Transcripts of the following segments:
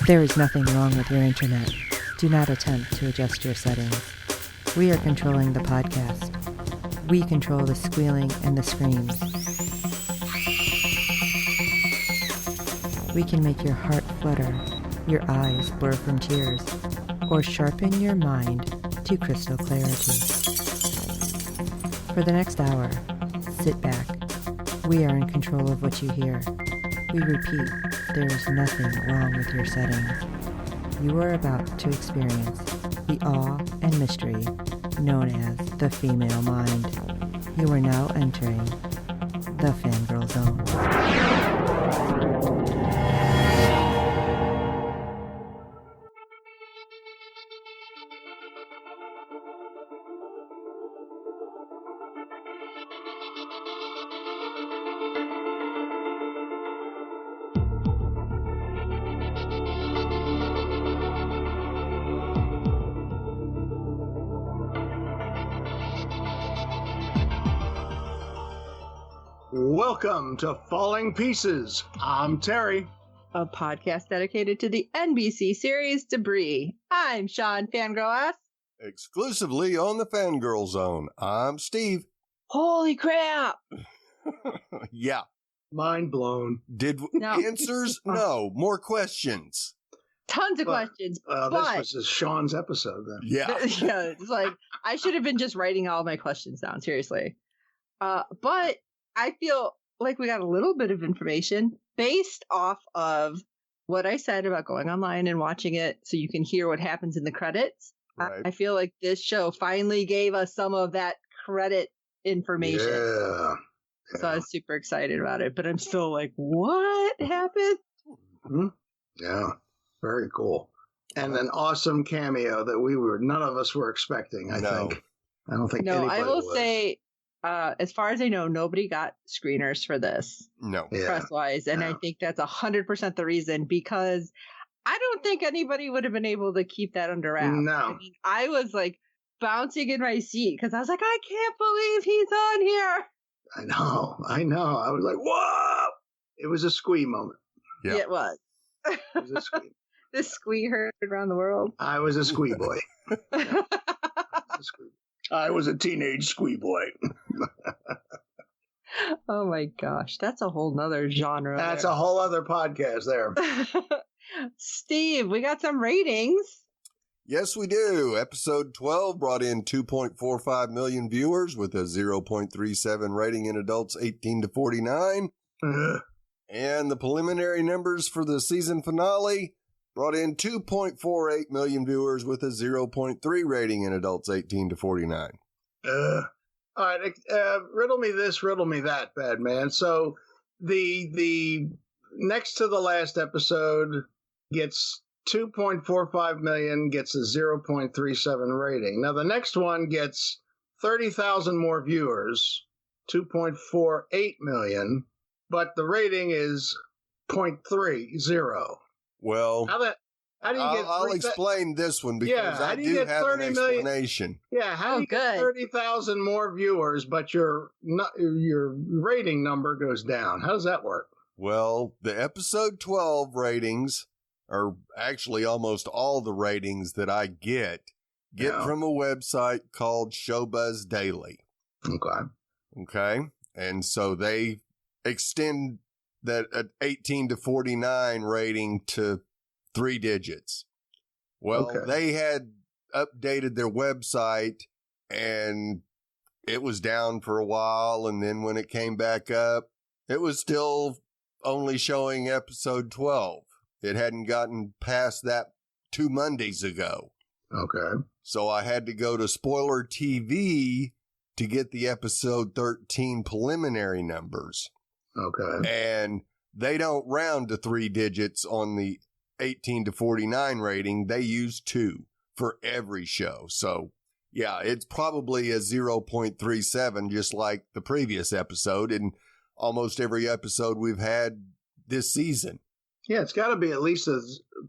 There is nothing wrong with your internet. Do not attempt to adjust your settings. We are controlling the podcast. We control the squealing and the screams. We can make your heart flutter, your eyes blur from tears, or sharpen your mind to crystal clarity. For the next hour, sit back. We are in control of what you hear. We repeat, there is nothing wrong with your settings. You are about to experience the awe and mystery known as the female mind. You are now entering the Fangirl Zone. Welcome to Falling Pieces. I'm Terry. A podcast dedicated to the NBC series Debris. I'm Sean Fangirl S. Exclusively on the Fangirl Zone. I'm Steve. Holy crap! Yeah. Mind blown. Answers? No. More questions. Tons of questions. This was Sean's episode then. Yeah. Yeah, it's like, I should have been just writing all my questions down, seriously. But I feel like we got a little bit of information based off of what I said about going online and watching it so you can hear what happens in the credits. Right. I feel like this show finally gave us some of that credit information. Yeah. So I was super excited about it, but I'm still like, what happened? Mm-hmm. Yeah. Very cool. And an awesome cameo that none of us were expecting, I think. I don't think anybody I will was. say, as far as I know, nobody got screeners for this. No. Yeah. Press-wise, and I think that's 100% the reason, because I don't think anybody would have been able to keep that under wraps. No. I mean, I was like bouncing in my seat because I was like, I can't believe he's on here. I know. I was like, whoa! It was a squee moment. Yeah. It was. It was a squee. This squee heard around the world. I was a squee boy. I was a teenage squee boy. Oh my gosh, that's a whole nother genre. That's a whole other podcast there. Steve, we got some ratings. Yes, we do. Episode 12 brought in 2.45 million viewers with a 0.37 rating in adults 18 to 49. And the preliminary numbers for the season finale brought in 2.48 million viewers with a 0.3 rating in adults 18 to 49. All right, riddle me this, riddle me that, bad man. So the next to the last episode gets 2.45 million, gets a 0.37 rating. Now the next one gets 30,000 more viewers, 2.48 million, but the rating is 0.30. Well, How do you get? I'll explain this one because I do have an explanation. Yeah, how do you get 30,000 more viewers, but your rating number goes down? How does that work? Well, the episode 12 ratings are actually almost all the ratings that I get from a website called Showbuzz Daily. Okay. And so they extend that 18 to 49 rating to 3 digits. Well, they had updated their website and it was down for a while. And then when it came back up, it was still only showing episode 12. It hadn't gotten past that 2 Mondays ago. Okay. So I had to go to Spoiler TV to get the episode 13 preliminary numbers. Okay. And they don't round to 3 digits on the 18 to 49 rating. They use 2 for every show. So yeah, it's probably a 0.37, just like the previous episode and almost every episode we've had this season. Yeah, it's got to be at least a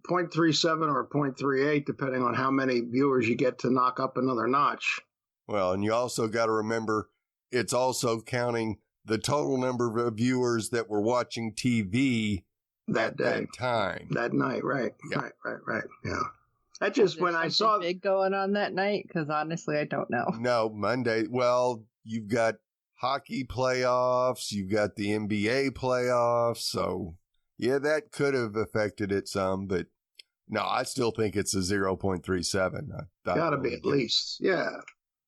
0.37 or 0.38, depending on how many viewers you get to knock up another notch. Well, and you also got to remember, it's also counting the total number of viewers that were watching TV that day, that night, right? Yep. Right. Yeah. That just when I saw big going on that night, because honestly, I don't know. No, Monday. Well, you've got hockey playoffs, you've got the NBA playoffs, so yeah, that could have affected it some, but no, I still think it's a 0.37. Got to be at least, yeah.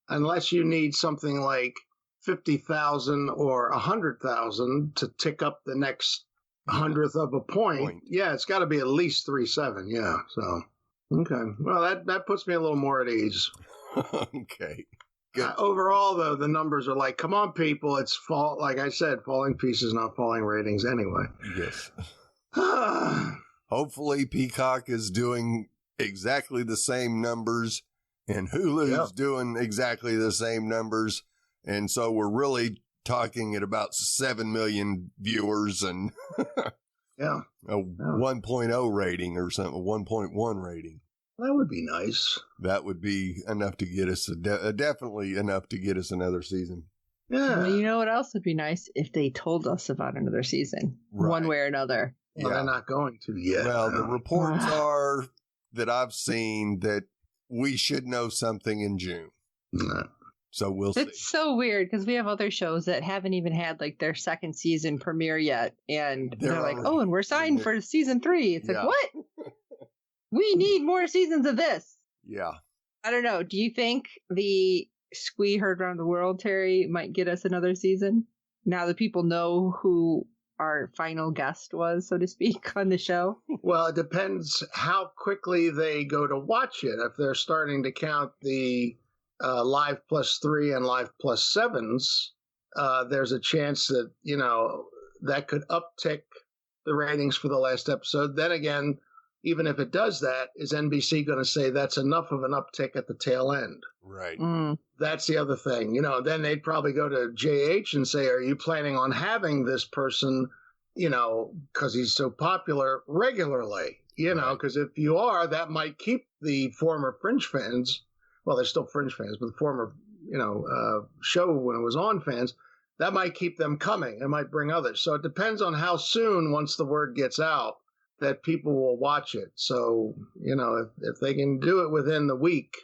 Unless you need something like 50,000 or 100,000 to tick up the next 100th of a point. Yeah, it's got to be at least 3.7. Yeah, so. Okay. Well, that puts me a little more at ease. Okay. Good. Overall, though, the numbers are like, come on, people. It's like I said, falling pieces, not falling ratings anyway. Yes. Hopefully, Peacock is doing exactly the same numbers and Hulu's doing exactly the same numbers. And so we're really talking at about 7 million viewers and a 1.0 rating or something, a 1.1 rating. That would be nice. That would be enough to get us, definitely enough to get us another season. Yeah. Well, you know what else would be nice? If they told us about another season, one way or another. Well, they're not going to yet. Well, the reports are that I've seen that we should know something in June. So we'll see. It's so weird because we have other shows that haven't even had like their second season premiere yet. And they're like, oh, and we're signed for season 3. It's like, what? We need more seasons of this. Yeah. I don't know. Do you think the Squee Heard Around the World, Terry, might get us another season? Now that people know who our final guest was, so to speak, on the show? Well, it depends how quickly they go to watch it. If they're starting to count the Live +3 and Live +7s, there's a chance that, that could uptick the ratings for the last episode. Then again, even if it does that, is NBC going to say that's enough of an uptick at the tail end? Right. That's the other thing. Then they'd probably go to JH and say, are you planning on having this person, because he's so popular regularly? Because if you are, that might keep the former Fringe fans, well, they're still Fringe fans, but the former, show when it was on fans, that might keep them coming. It might bring others. So it depends on how soon, once the word gets out, that people will watch it. So, if they can do it within the week,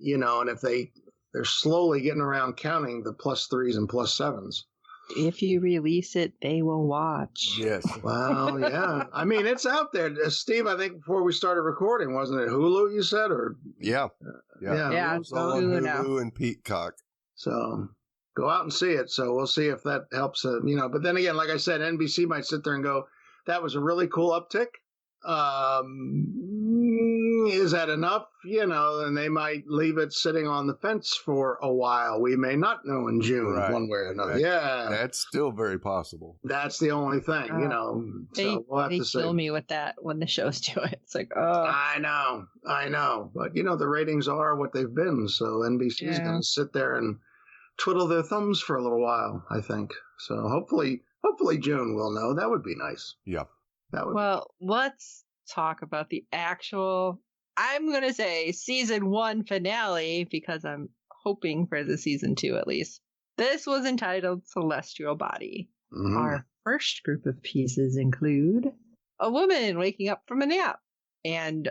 and if they're slowly getting around counting the +3s and +7s. If you release it, they will watch. Yes. Well, yeah. I mean, it's out there. Steve, I think before we started recording, wasn't it Hulu you said? Or Yeah. It's on Hulu now. Hulu and Peacock. So go out and see it. So we'll see if that helps. But then again, like I said, NBC might sit there and go, that was a really cool uptick. Is that enough? And they might leave it sitting on the fence for a while. We may not know in June, one way or another. That's still very possible. That's the only thing, So we'll have to see. They kill me with that when the shows do it. It's like, I know. But, the ratings are what they've been. So NBC is going to sit there and twiddle their thumbs for a little while, I think. So hopefully June we'll know. That would be nice. Yeah. Well, let's talk about the actual, I'm going to say season 1 finale, because I'm hoping for the season 2 at least. This was entitled Celestial Body. Mm-hmm. Our first group of pieces include a woman waking up from a nap, and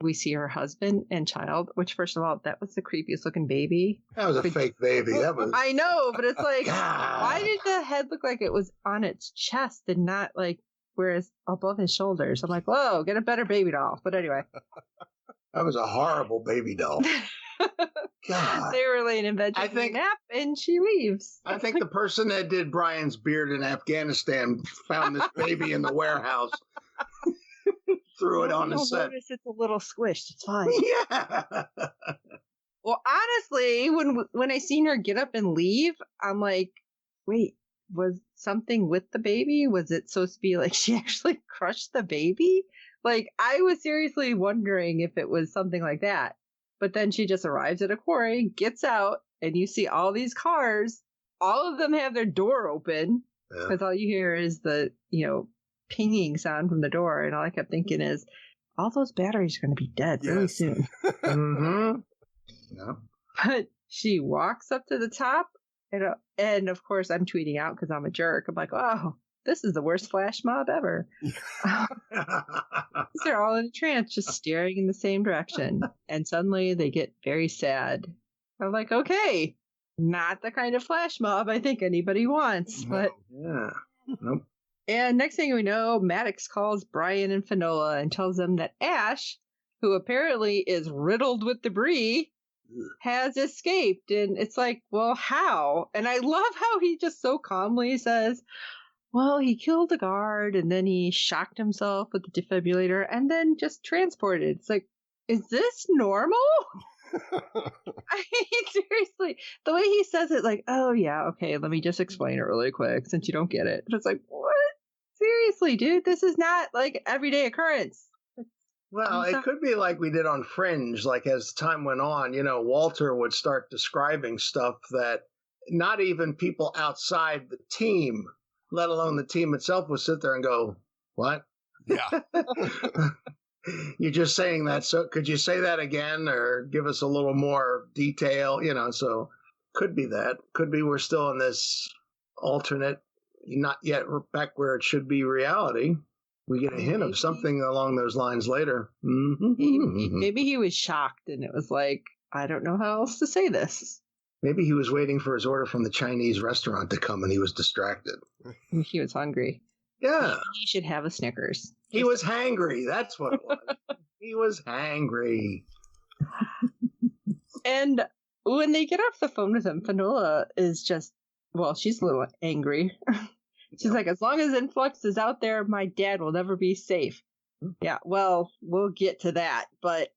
we see her husband and child, which, first of all, that was the creepiest looking baby. That was a fake baby. That was. I know, but it's like, why did the head look like it was on its chest and not like whereas above his shoulders? I'm like, whoa, get a better baby doll. But anyway. That was a horrible baby doll. God. They were laying in bed taking a nap, and she leaves. I think the person that did Brian's beard in Afghanistan found this baby in the warehouse. Threw it on the set. Notice it's a little squished. It's fine. Yeah. Well, honestly, when I seen her get up and leave, I'm like, wait, was something with the baby? Was it supposed to be like she actually crushed the baby? Like, I was seriously wondering if it was something like that. But then she just arrives at a quarry, gets out, and you see all these cars. All of them have their door open because all you hear is the, pinging sound from the door. And all I kept thinking is, all those batteries are going to be dead really soon. Mm-hmm. Yeah. But she walks up to the top. And of course, I'm tweeting out because I'm a jerk. I'm like, oh, this is the worst flash mob ever. They're all in a trance, just staring in the same direction. And suddenly they get very sad. I'm like, okay, not the kind of flash mob I think anybody wants. But yeah. Nope. And next thing we know, Maddox calls Brian and Finola and tells them that Ash, who apparently is riddled with debris, has escaped. And it's like, well, how? And I love how he just so calmly says, well, he killed a guard and then he shocked himself with the defibrillator and then just transported. It's like, is this normal? I mean, seriously, the way he says it, like, oh yeah, okay, let me just explain it really quick since you don't get it. But it's like, what? Seriously, dude, this is not like everyday occurrence. Well, it could be like we did on Fringe, like as time went on, Walter would start describing stuff that not even people outside the team, let alone the team itself, would sit there and go, what? Yeah. You're just saying that. So could you say that again or give us a little more detail? So could be that. Could be we're still in this alternate, not yet back where it should be reality. We get a hint of something along those lines later. Mm-hmm. Maybe he was shocked and it was like, I don't know how else to say this. Maybe he was waiting for his order from the Chinese restaurant to come and he was distracted. He was hungry. Yeah. He should have a Snickers. He was hangry. That's what it was. He was hangry. And when they get off the phone with him, Finola is just, well, she's a little angry. She's like, as long as Influx is out there, my dad will never be safe. Yeah, well, we'll get to that. But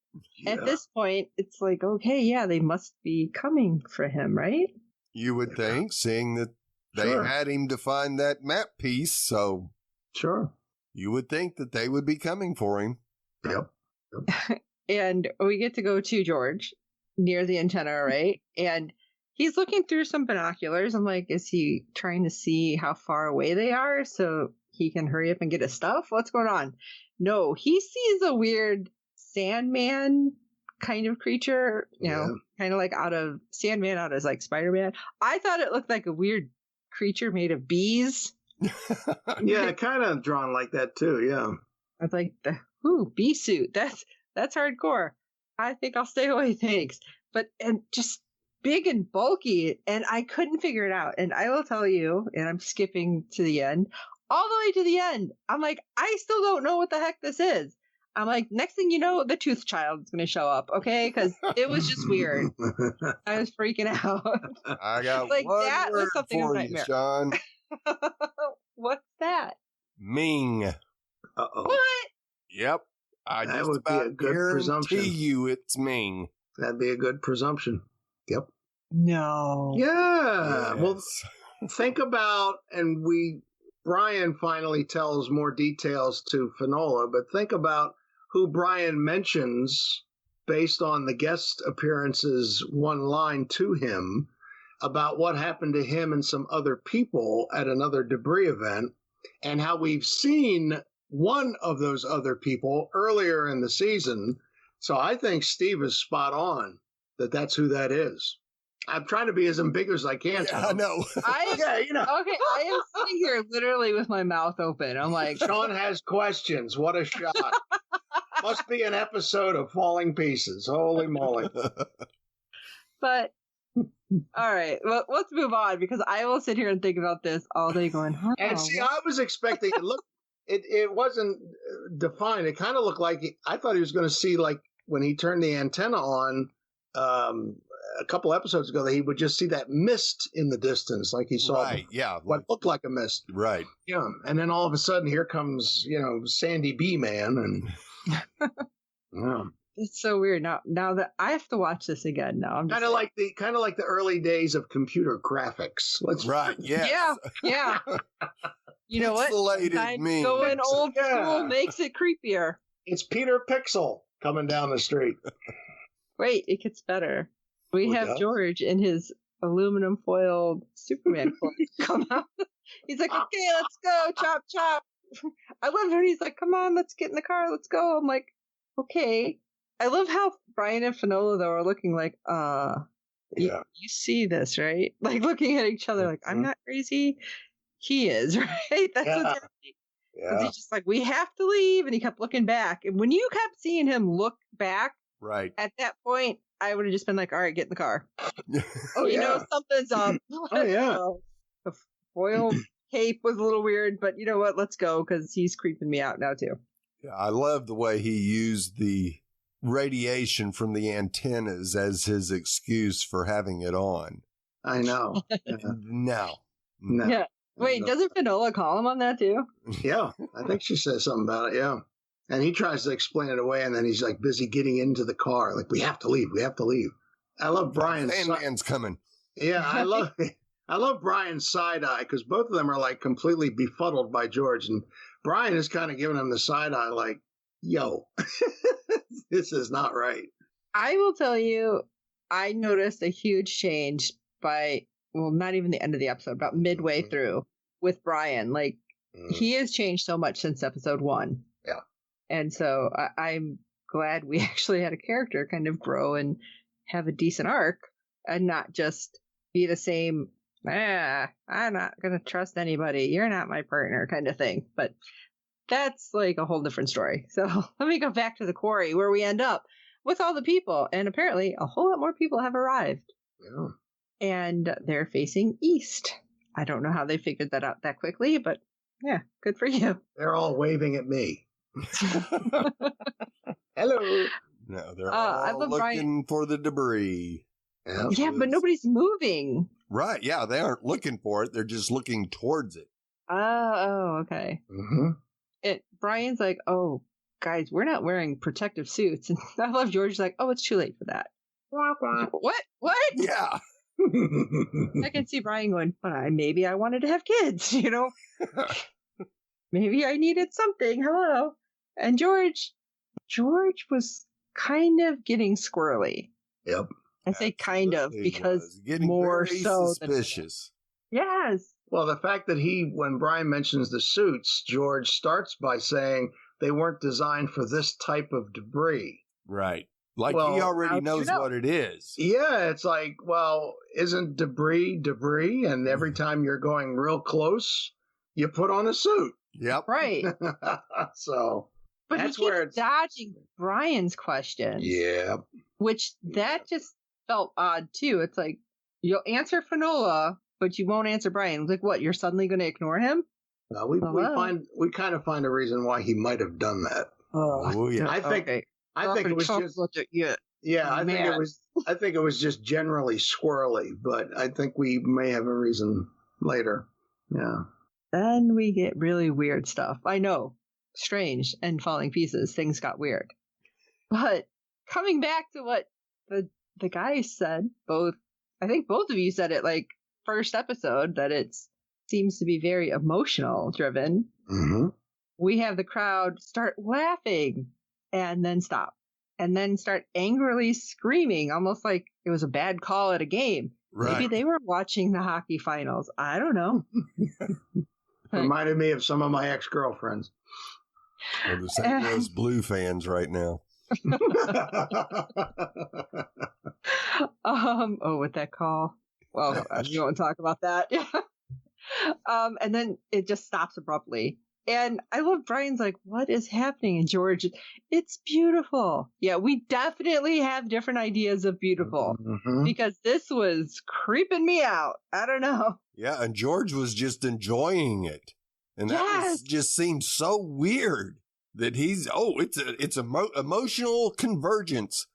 at this point, it's like, okay, yeah, they must be coming for him, right? You would think, seeing that they had him to find that map piece, so... Sure. You would think that they would be coming for him. Yep. And we get to go to George near the antenna, right? And he's looking through some binoculars. I'm like, is he trying to see how far away they are so he can hurry up and get his stuff? What's going on? No, he sees a weird Sandman kind of creature, kind of like out of Sandman, out as like Spider-Man. I thought it looked like a weird creature made of bees. Yeah, kind of drawn like that too. Yeah, I was like, bee suit. That's hardcore. I think I'll stay away, thanks. But and just big and bulky, and I couldn't figure it out. And I will tell you, and I'm skipping to the end, all the way to the end. I'm like, I still don't know what the heck this is. I'm like, next thing you know, the Tooth Child's going to show up, okay? Because it was just weird. I was freaking out. I got like one that word was something for of a you, nightmare. Sean. What's that? Ming. Uh-oh. What? Yep. I That just would be a about good guarantee presumption. you it's Ming. That'd be a good presumption. Yep. No. Yeah. Yes. Well, think about, and Brian finally tells more details to Finola, but think about who Brian mentions based on the guest appearances, one line to him about what happened to him and some other people at another debris event, and how we've seen one of those other people earlier in the season. So I think Steve is spot on that's who that is. I'm trying to be as ambiguous as I can. Yeah, I know. Okay, I am sitting here literally with my mouth open. I'm like, Sean has questions. What a shot. Must be an episode of Falling Pieces. Holy moly. But all right, well, let's move on because I will sit here and think about this all day going, And see, I was expecting it wasn't defined. It kind of looked like I thought he was going to see, like when he turned the antenna on a couple episodes ago, that he would just see that mist in the distance, like he saw what looked like a mist. Right. Yeah. And then all of a sudden here comes, Sandy B Man, and yeah. It's so weird. Now that I have to watch this again now. I'm kind of like the early days of computer graphics. Right. Yes. Yeah. You know what? Going old school makes it creepier. It's Peter Pixel coming down the street. Wait, it gets better. We have George in his aluminum foil Superman clothes come out. He's like, okay, let's go, chop, chop. I love when he's like, come on, let's get in the car, let's go. I'm like, okay. I love how Brian and Finola, though, are looking like, you see this, right? Like looking at each other like, I'm not crazy. he is, right? That's what's happening. Because he's just like, we have to leave. And he kept looking back. And when you kept seeing him look back, right at that point, I would have just been like, all right, get in the car. Oh, you know, something's up. Oh, yeah. The foil cape was a little weird, but you know what? Let's go because he's creeping me out now, too. Yeah, I love the way he used the radiation from the antennas as his excuse for having it on. I know. No. Yeah. Wait, doesn't Finola call him on that, too? Yeah, I think she says something about it, yeah. And he tries to explain it away, and then he's like busy getting into the car. Like, we have to leave. We have to leave. I love Brian's Sandman's coming. Yeah, I love Brian's side eye because both of them are like completely befuddled by George, and Brian is kind of giving him the side eye, like, "Yo, this is not right." I will tell you, I noticed a huge change by, well, not even the end of the episode, about midway through with Brian. Like, he has changed so much since episode 1. Yeah. And so I'm glad we actually had a character kind of grow and have a decent arc and not just be the same, I'm not going to trust anybody. You're not my partner kind of thing. But that's like a whole different story. So let me go back to the quarry where we end up with all the people. And apparently a whole lot more people have arrived. Yeah. And they're facing east. I don't know how they figured that out that quickly, but yeah, good for you. They're all waving at me. Hello. No, they're all looking Brian for the debris. Yeah, but nobody's moving. Right. Yeah, they aren't looking for it. They're just looking towards it. Oh, okay. Mm-hmm. Brian's like, oh, guys, we're not wearing protective suits. And I love George's like, oh, it's too late for that. What? Yeah. I can see Brian going, but maybe I wanted to have kids, you know? Maybe I needed something. Hello. And George was kind of getting squirrely. Yep. I say kind of because more so suspicious. Yes. Well, the fact that when Brian mentions the suits, George starts by saying they weren't designed for this type of debris. Right. Like he already knows what it is. Yeah, it's like, well, isn't debris? And every time you're going real close, you put on a suit. Yep. Right. So but that's he keeps dodging Brian's questions. Yeah. Which that just felt odd too. It's like you'll answer Finola, but you won't answer Brian. It's like, what? You're suddenly going to ignore him? We kind of find a reason why he might have done that. Oh yeah. I think it was just I think it was just generally squirrely, but I think we may have a reason later. Yeah. Then we get really weird stuff. I know, strange and falling pieces. Things got weird. But coming back to what the guys said, I think both of you said it like first episode that it seems to be very emotional driven. Mm-hmm. We have the crowd start laughing and then stop and then start angrily screaming, almost like it was a bad call at a game. Right. Maybe they were watching the hockey finals. I don't know. Reminded me of some of my ex-girlfriends. Or the St. Louis Blue fans right now. With that call. Well, you want to talk about that? Yeah. And then it just stops abruptly. And I love Brian's like, what is happening? And George, it's beautiful. Yeah, we definitely have different ideas of beautiful because this was creeping me out. I don't know. Yeah, and George was just enjoying it. And that just seemed so weird that it's emotional convergence.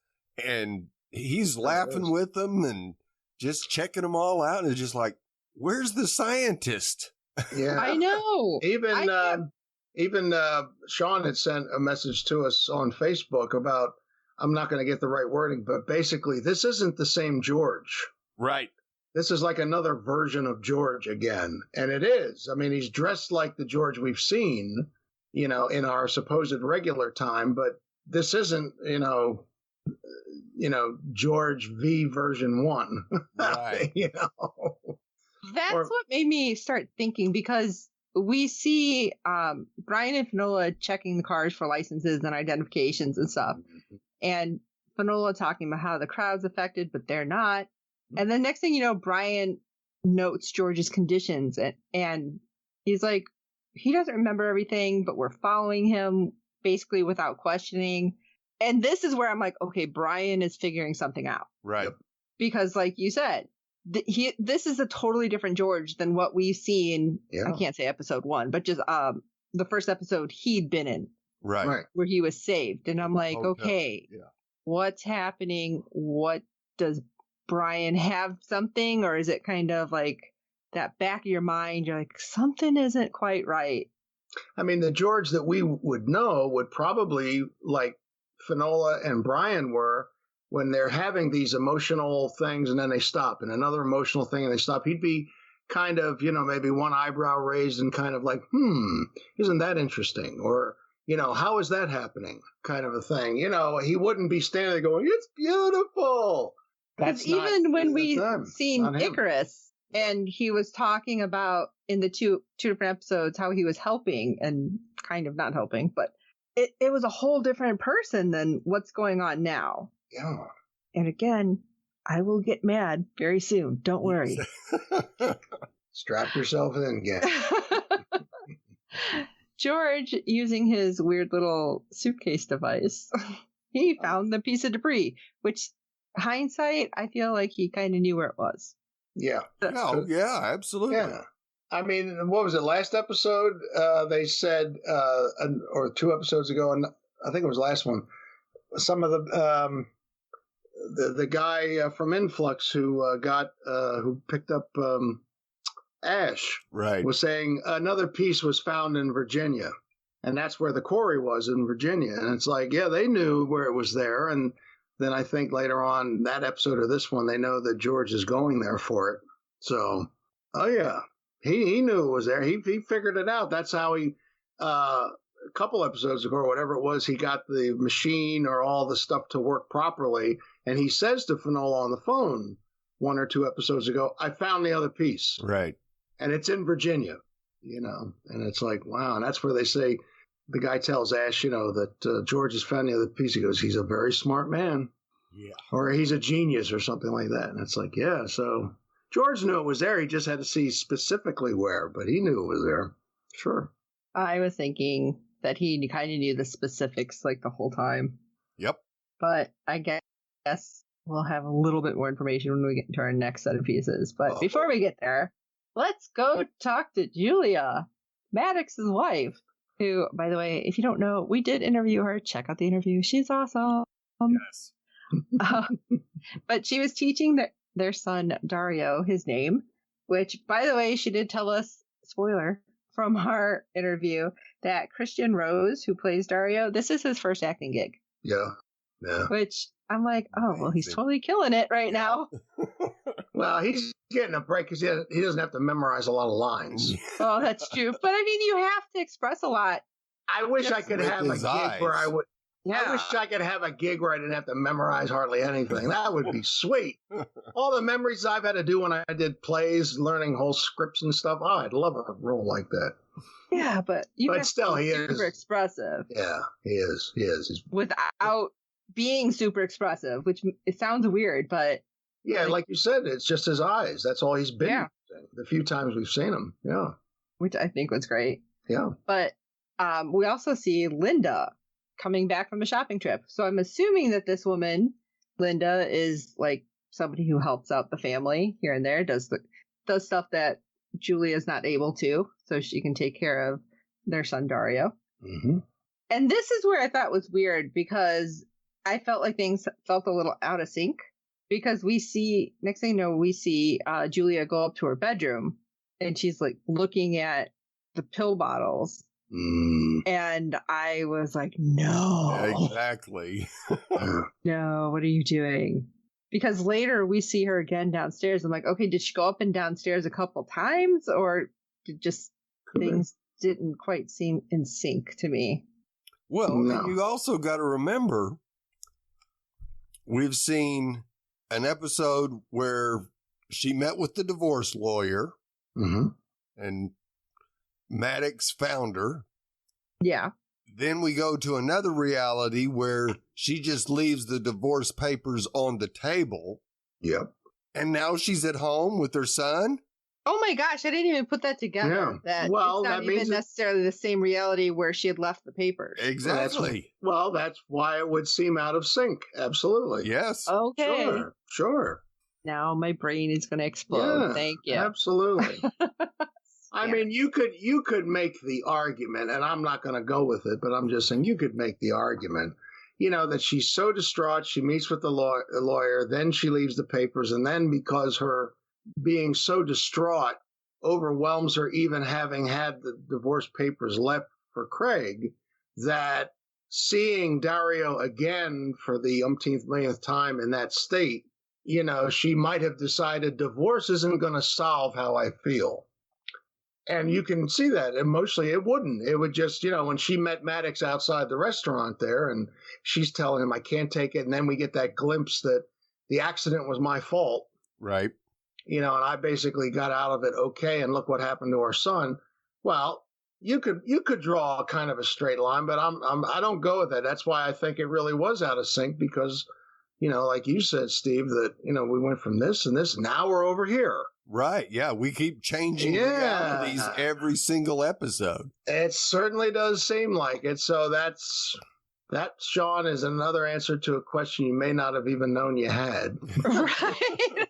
And he's laughing with them and just checking them all out. And it's just like, where's the scientist? Yeah, I know. Even Sean had sent a message to us on Facebook about, I'm not going to get the right wording, but basically this isn't the same George. Right. This is like another version of George again. And it is. I mean, he's dressed like the George we've seen, in our supposed regular time, but this isn't, George V version 1. Right. That's what made me start thinking, because we see Brian and Finola checking the cars for licenses and identifications and stuff. And Finola talking about how the crowd's affected, but they're not. And then next thing you know, Brian notes George's conditions and He's like, he doesn't remember everything, but we're following him basically without questioning. And this is where I'm like, okay, Brian is figuring something out. Right. Because like you said, this is a totally different George than what we've seen. I can't say episode 1, but just the first episode he'd been in. Right. Where he was saved. And I'm like, okay, what's happening? What does Brian have something? Or is it kind of like that back of your mind? You're like, something isn't quite right. I mean, the George that we would know would probably, like Finola and Brian were, when they're having these emotional things and then they stop, and another emotional thing and they stop. He'd be kind of, maybe one eyebrow raised and kind of like, isn't that interesting? Or, how is that happening? Kind of a thing. He wouldn't be standing there going, it's beautiful. Because even when we seen Icarus and he was talking about in the two different episodes how he was helping and kind of not helping, but it was a whole different person than what's going on now. Yeah. And again, I will get mad very soon. Don't worry. Strap yourself in, gang. George, using his weird little suitcase device, he found the piece of debris, which hindsight, I feel like he kind of knew where it was. Yeah. Oh, yeah, absolutely. Yeah. I mean, what was it? Last episode, they said, or 2 episodes ago, and I think it was the last one, some of the guy from Influx who picked up Ash, right, was saying another piece was found in Virginia, and that's where the quarry was, in Virginia. And it's like, yeah, they knew where it was there. And then I think later on that episode or this one, they know that George is going there for it. So, oh yeah, he knew it was there. He figured it out. That's how he, a couple episodes ago or whatever it was, he got the machine or all the stuff to work properly. And he says to Finola on the phone 1 or 2 episodes ago, I found the other piece. Right. And it's in Virginia, and it's like, wow. And that's where they say, the guy tells Ash, that George has found the other piece. He goes, he's a very smart man. Yeah. Or he's a genius or something like that. And it's like, yeah. So George knew it was there. He just had to see specifically where, but he knew it was there. Sure. I was thinking that he kind of knew the specifics like the whole time. Yep. But I guess we'll have a little bit more information when we get into our next set of pieces. But before we get there, let's go talk to Julia, Maddox's wife, who, by the way, if you don't know, we did interview her. Check out the interview. She's awesome. Yes. But she was teaching their son, Dario, his name, which, by the way, she did tell us, spoiler, from our interview, that Christian Rose, who plays Dario, this is his first acting gig. Yeah. Yeah. Which I'm like, oh, well, he's totally killing it right now. Well, he's getting a break because he doesn't have to memorize a lot of lines. Oh, that's true. But I mean, you have to express a lot. I wish I could have a gig where I would. Yeah. I wish I could have a gig where I didn't have to memorize hardly anything. That would be sweet. All the memories I've had to do when I did plays, learning whole scripts and stuff. Oh, I'd love a role like that. Yeah, but still, he is super expressive. Yeah, he is. He's without being super expressive, which it sounds weird, but yeah, like you said, it's just his eyes. That's all he's been. Yeah. The few times we've seen him. Yeah, which I think was great. Yeah, but we also see Linda coming back from a shopping trip. So I'm assuming that this woman, Linda, is like somebody who helps out the family here and there, does stuff that Julia's not able to, so she can take care of their son Dario. Mm-hmm. And this is where I thought was weird, because I felt like things felt a little out of sync, because next thing you know, we see Julia go up to her bedroom and she's like looking at the pill bottles. And I was like, no. Yeah, exactly. No, what are you doing? Because later we see her again downstairs. I'm like, okay, did she go up and downstairs a couple times, or did just things didn't quite seem in sync to me? Well, you also got to remember, we've seen an episode where she met with the divorce lawyer, and Maddox found her. Yeah. Then we go to another reality where she just leaves the divorce papers on the table. Yep. And now she's at home with her son. Oh my gosh, I didn't even put that together. Yeah. That Well, it's not that even means necessarily the same reality where she had left the papers. Exactly. That's why it would seem out of sync. Absolutely. Yes. Okay. Sure. Now my brain is going to explode. Yeah, Thank you. Absolutely. I mean, you could make the argument, and I'm not going to go with it, but I'm just saying you could make the argument, that she's so distraught, she meets with the lawyer, then she leaves the papers, and then because her being so distraught overwhelms her, even having had the divorce papers left for Craig, that seeing Dario again for the umpteenth millionth time in that state, she might have decided divorce isn't going to solve how I feel. And you can see that emotionally it wouldn't. It would just, when she met Maddox outside the restaurant there and she's telling him, I can't take it. And then we get that glimpse that the accident was my fault. Right. And I basically got out of it okay. And look what happened to our son. Well, you could draw kind of a straight line, but I don't go with that. That's why I think it really was out of sync because, like you said, Steve, that, we went from this and this. Now we're over here. Right. Yeah. We keep changing realities every single episode. It certainly does seem like it. So that, Sean, is another answer to a question you may not have even known you had. Right.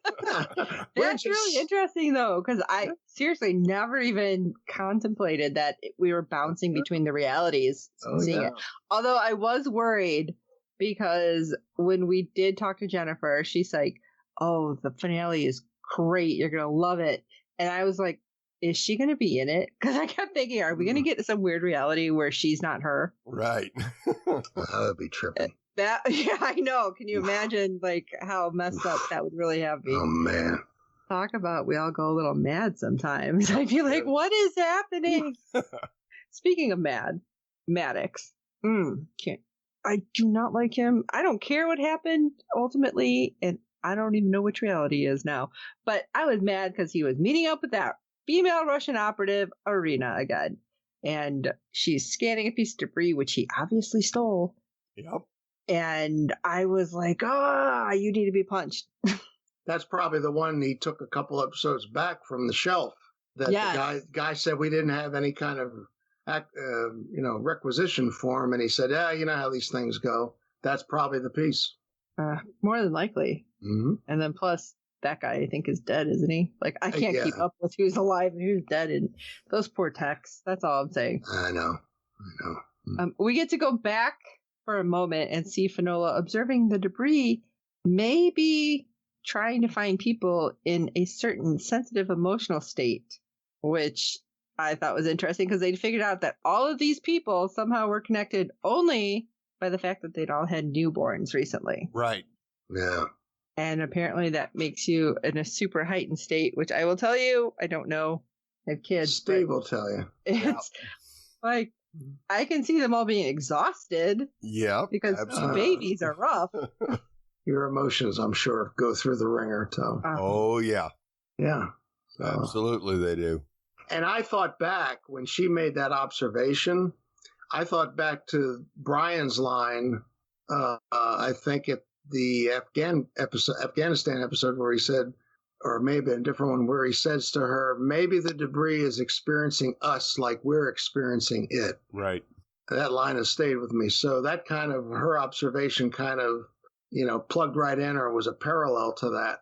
That's really interesting, though, because I seriously never even contemplated that we were bouncing between the realities, seeing it. Although I was worried because when we did talk to Jennifer, she's like, oh, the finale is great. You're going to love it. And I was like, is she going to be in it? Because I kept thinking, are we going to get some weird reality where she's not her? Right. That would be trippy. Yeah, I know. Can you imagine how messed up that would really have me? Oh, man. Talk about we all go a little mad sometimes. I'd be like, what is happening? Speaking of Maddox. I do not like him. I don't care what happened ultimately, and I don't even know which reality he is now. But I was mad because he was meeting up with that female Russian operative, Irina, again. And she's scanning a piece of debris, which he obviously stole. Yep. And I was like, you need to be punched. That's probably the one he took a couple episodes back from the shelf. That the guy said we didn't have any kind of requisition for him. And he said, you know how these things go. That's probably the piece. More than likely. Mm-hmm. And then plus, that guy, I think, is dead, isn't he? Like, I can't keep up with who's alive and who's dead. And those poor techs. That's all I'm saying. I know. We get to go back for a moment and see Finola observing the debris, maybe trying to find people in a certain sensitive emotional state, which I thought was interesting because they'd figured out that all of these people somehow were connected only by the fact that they'd all had newborns recently. Right. Yeah. And apparently that makes you in a super heightened state, which I will tell you, I don't know. I have kids. Steve will tell you. It's like, I can see them all being exhausted. Yeah. Because babies are rough. Your emotions, I'm sure, go through the ringer, too. Oh, yeah. Yeah. Absolutely, they do. And I thought back when she made that observation, I thought back to Brian's line, I think at the Afghanistan episode where he said, or maybe a different one where he says to her, maybe the debris is experiencing us like we're experiencing it. Right. That line has stayed with me. So that kind of, her observation kind of, plugged right in or was a parallel to that,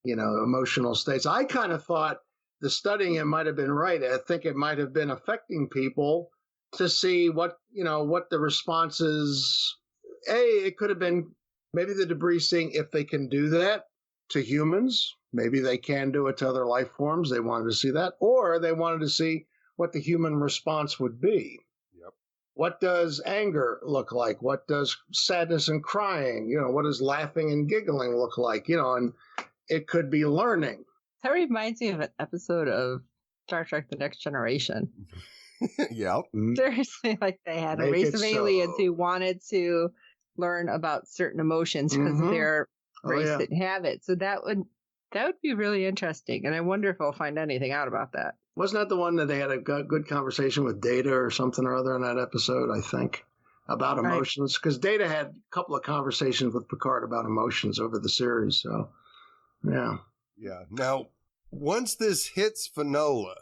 emotional states. I kind of thought the studying it might have been right. I think it might have been affecting people to see what the response is. It could have been maybe the debris seeing if they can do that to humans. Maybe they can do it to other life forms. They wanted to see that. Or they wanted to see what the human response would be. Yep. What does anger look like? What does sadness and crying? What does laughing and giggling look like? And it could be learning. That reminds me of an episode of Star Trek The Next Generation. Yeah. Seriously, like they had a race of aliens who wanted to learn about certain emotions because their race didn't have it. So that would be really interesting. And I wonder if I'll find anything out about that. Wasn't that the one that they had a good conversation with Data or something or other in that episode, I think, about emotions? Because Data had a couple of conversations with Picard about emotions over the series. So, yeah. Yeah. Now, once this hits Fanola,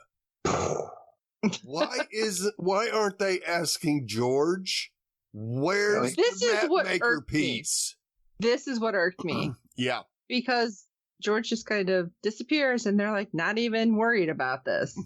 why aren't they asking George, where's the map maker piece? This is what irked me. Yeah. Because George just kind of disappears and they're like not even worried about this.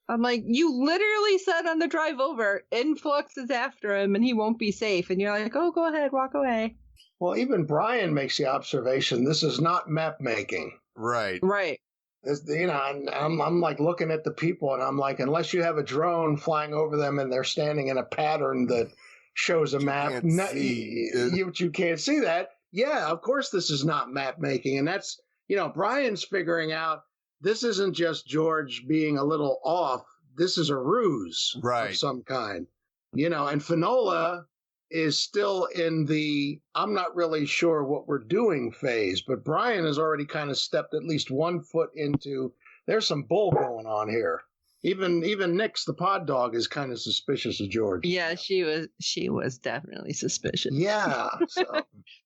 I'm like, you literally said on the drive over, Influx is after him and he won't be safe. And you're like, oh, go ahead, walk away. Well, even Brian makes the observation, this is not map making. Right. Right. This, and I'm like looking at the people and I'm like, unless you have a drone flying over them and they're standing in a pattern that shows a map, you can't see that. Yeah, of course this is not map making. And that's, Brian's figuring out this isn't just George being a little off. This is a ruse of some kind. And Fanola is still in the I'm not really sure what we're doing phase, but Brian has already kind of stepped at least 1 foot into there's some bull going on here. Even Nix, the pod dog, is kind of suspicious of George. Yeah, she was definitely suspicious. Yeah. So.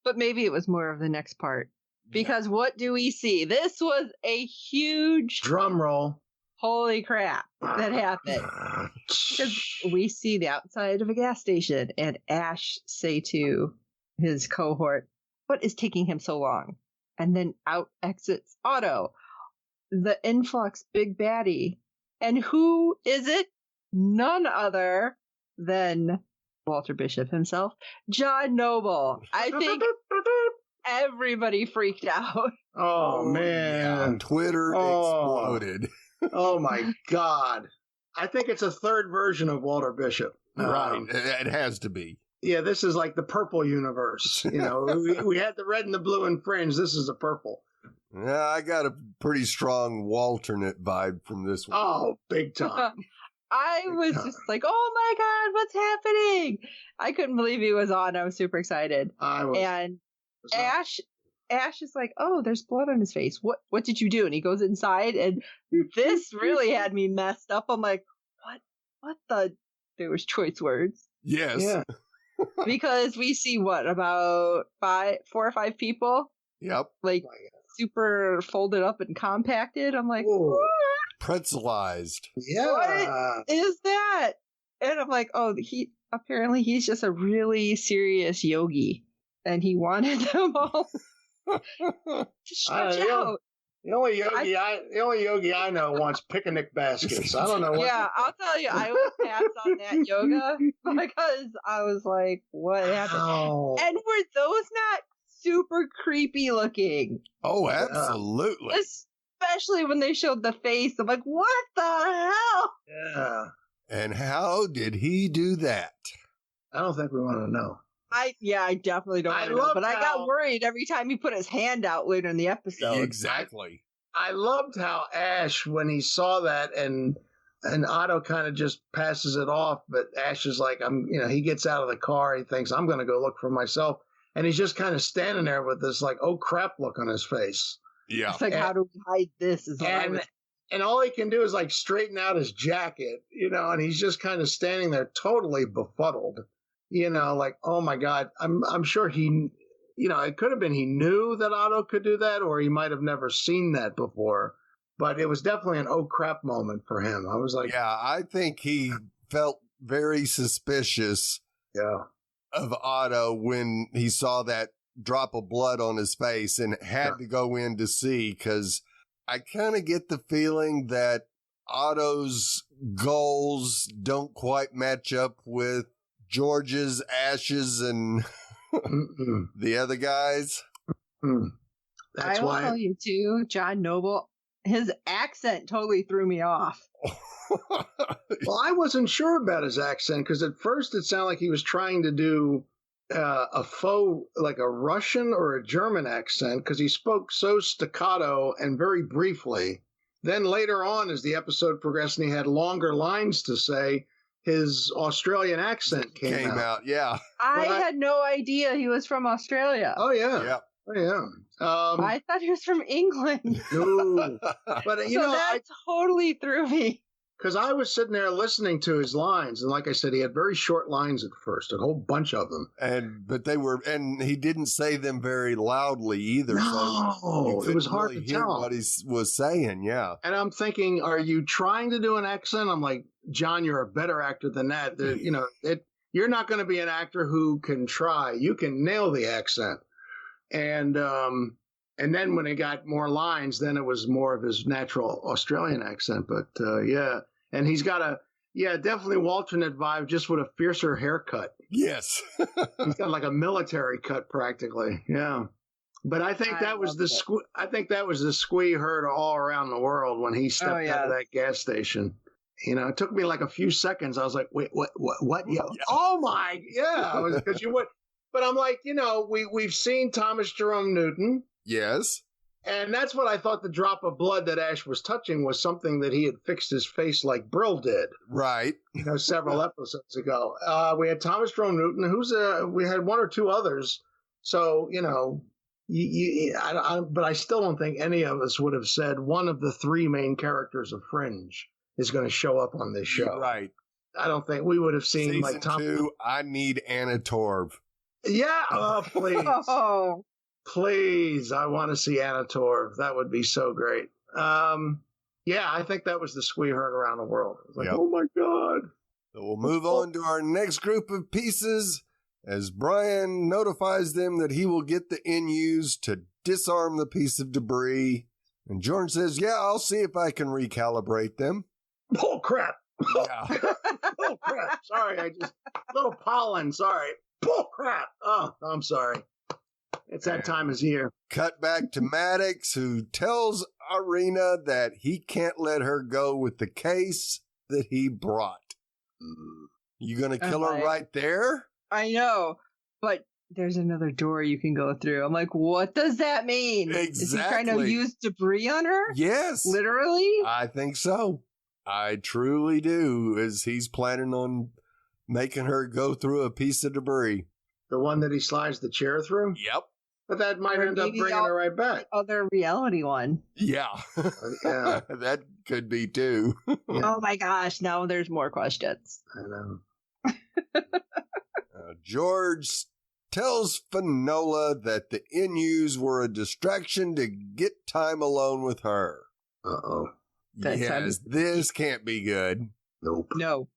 But maybe it was more of the next part. Because what do we see? This was a huge drum roll. Holy crap, that happened. Because we see the outside of a gas station and Ash say to his cohort, what is taking him so long? And then out exits Otto, the Influx big baddie. And who is it? None other than Walter Bishop himself, John Noble. I think everybody freaked out. Oh, man. Yeah, Twitter exploded. Oh, my God. I think it's a third version of Walter Bishop. Right. It has to be. Yeah, this is like the purple universe. We had the red and the blue and fringe. This is the purple. Yeah, I got a pretty strong Walternate vibe from this one. Oh, big time. I was just like, oh my God, what's happening? I couldn't believe he was on. I was super excited. And Ash is like, oh, there's blood on his face. What did you do? And he goes inside, and this really had me messed up. I'm like, what the? There was choice words. Yes. Yeah. Because we see about 4 or 5 people. Yep. Like super folded up and compacted. I'm like, what? Pretzelized. Yeah. What is that? And I'm like, oh, he's just a really serious yogi, and he wanted them all to stretch out. The only yogi I know wants picnic baskets. I don't know what. Yeah, I'll tell you, I would pass on that yoga because I was like, what happened? Oh. And were those not super creepy looking? Oh, absolutely. Especially when they showed the face. I'm like, what the hell? Yeah. And how did he do that? I don't think we want to know. I definitely don't want to know. But I got worried every time he put his hand out later in the episode. Exactly. I loved how Ash, when he saw that, and Otto kind of just passes it off, but Ash is like, he gets out of the car, he thinks, I'm going to go look for myself. And he's just kind of standing there with this like, oh crap look on his face. Yeah. It's like, how do we hide this? And all he can do is like straighten out his jacket, and he's just kind of standing there totally befuddled, like, oh my God, I'm sure he, it could have been he knew that Otto could do that, or he might have never seen that before, but it was definitely an oh crap moment for him. I was like, yeah, I think he felt very suspicious of Otto when he saw that drop of blood on his face and had to go in to see, because I kind of get the feeling that Otto's goals don't quite match up with George's, Ash's, and the other guys. That's I will tell you too, John Noble, his accent totally threw me off. Well, I wasn't sure about his accent because at first it sounded like he was trying to do a faux, like a Russian or a German accent, because he spoke so staccato and very briefly. Then later on, as the episode progressed and he had longer lines to say, his Australian accent came out. Yeah. I had no idea he was from Australia. Oh, yeah. Yeah. Oh, yeah. I thought he was from England. No. But, that totally threw me. Because I was sitting there listening to his lines, and like I said, he had very short lines at first, a whole bunch of them. And he didn't say them very loudly either. No, so it was hard really to hear tell what he was saying. Yeah, and I'm thinking, are you trying to do an accent? I'm like, John, you're a better actor than that. You're not going to be an actor who can try. You can nail the accent, and then when he got more lines, then it was more of his natural Australian accent. But yeah. And he's got definitely alternate vibe, just with a fiercer haircut. Yes. He's got like a military cut practically. Yeah. But I think that was the squee heard all around the world when he stepped out of that gas station. It took me like a few seconds. I was like, wait, what? Yeah. Oh my, yeah. Because you would, but I'm like, we've seen Thomas Jerome Newton. Yes. And that's what I thought the drop of blood that Ash was touching was something that he had fixed his face like Brill did. Right. Several episodes ago. We had Thomas Jerome Newton, we had one or two others. So, but I still don't think any of us would have said one of the three main characters of Fringe is going to show up on this show. Right. I don't think we would have seen Season like Tom. 2, I need Anna Torv. Yeah. Oh, please. Oh. Please, I want to see Anna Torv. That would be so great. Yeah, I think that was the squee heard around the world. It was like, oh my God. So we'll move on to our next group of pieces as Brian notifies them that he will get the NUs to disarm the piece of debris. And Jordan says, yeah, I'll see if I can recalibrate them. Oh, crap. Yeah. Oh, crap. Sorry, little pollen. Sorry. Oh, crap. Oh, I'm sorry. It's that time of year. Cut back to Maddox, who tells Irina that he can't let her go with the case that he brought. You gonna kill her right there? I know, but there's another door you can go through. I'm like, what does that mean? Exactly. Is he trying to use debris on her? Yes. Literally? I think so. I truly do, as he's planning on making her go through a piece of debris. The one that he slides the chair through? Yep. But that might end up bringing her right back. Other reality one. Yeah. Yeah. That could be too. Yeah. Oh my gosh, now there's more questions. I know. George tells Finola that the NUs were a distraction to get time alone with her. Uh-oh. Yes, this can't be good. Nope. No.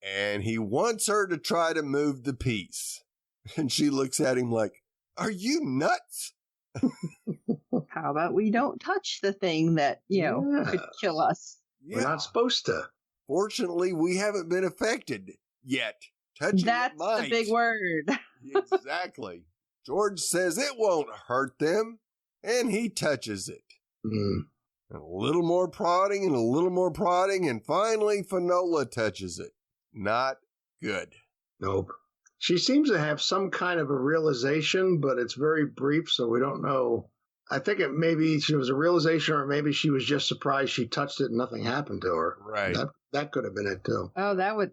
And he wants her to try to move the piece. And she looks at him like, are you nuts? How about we don't touch the thing that, could kill us? Yeah. We're not supposed to. Fortunately, we haven't been affected yet. Touching That's it might. the big word. Exactly. George says it won't hurt them, and he touches it. Mm. And a little more prodding and a little more prodding, and finally Finola touches it. Not good. Nope. She seems to have some kind of a realization, but it's very brief, so we don't know. I think maybe she was a realization, or maybe she was just surprised she touched it and nothing happened to her. Right. That could have been it too. Oh, that would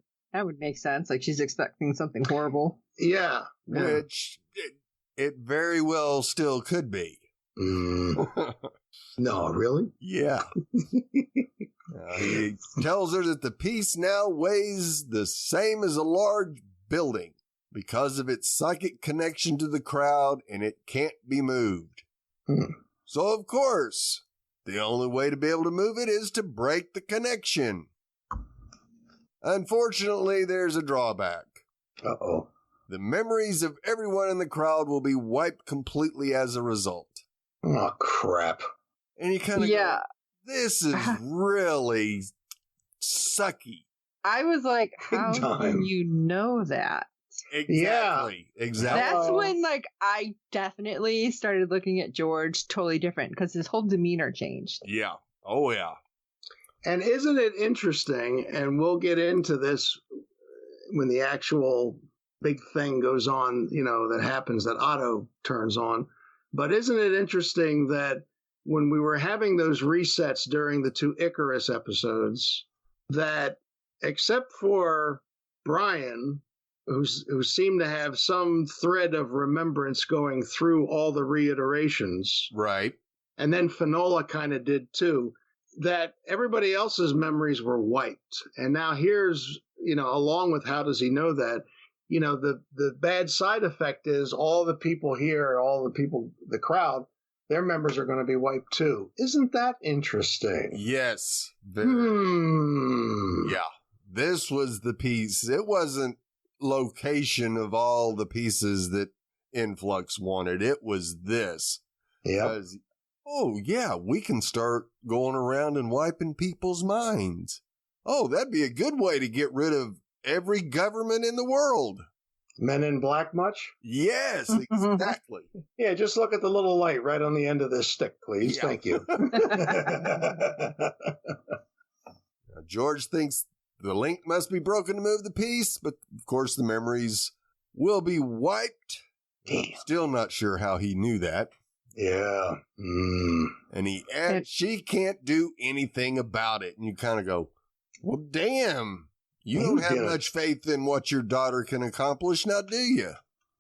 make sense. Like she's expecting something horrible. Yeah. Which it very well still could be. Mm. No, really? Yeah. He tells her that the piece now weighs the same as a large building because of its psychic connection to the crowd, and it can't be moved. So, of course, the only way to be able to move it is to break the connection. Unfortunately, there's a drawback. Uh-oh. The memories of everyone in the crowd will be wiped completely as a result. Oh, crap. And you kind of go, this is really sucky. I was like, how can you know that? Exactly. Yeah. Exactly. That's when, I definitely started looking at George totally different because his whole demeanor changed. Yeah. Oh, yeah. And isn't it interesting, and we'll get into this when the actual big thing goes on, that happens, that Otto turns on. But isn't it interesting that when we were having those resets during the 2 Icarus episodes, that except for Brian, who seemed to have some thread of remembrance going through all the reiterations. Right. And then Finola kind of did too. that everybody else's memories were wiped. And now here's, along with how does he know that, the bad side effect is all the people here, all the people, the crowd, their members are going to be wiped too. Isn't that interesting? Yes. Yeah. This was the piece. It wasn't location of all the pieces that Influx wanted. It was this. Yeah. Oh, yeah, we can start going around and wiping people's minds. Oh, that'd be a good way to get rid of every government in the world. Men in Black much? Yes, exactly. Yeah, just look at the little light right on the end of this stick, please. Yeah. Thank you. George thinks the link must be broken to move the piece, but of course the memories will be wiped. Damn. Still not sure how he knew that. Yeah. And she can't do anything about it. And you kind of go, well, damn. You don't have much faith in what your daughter can accomplish now, do you?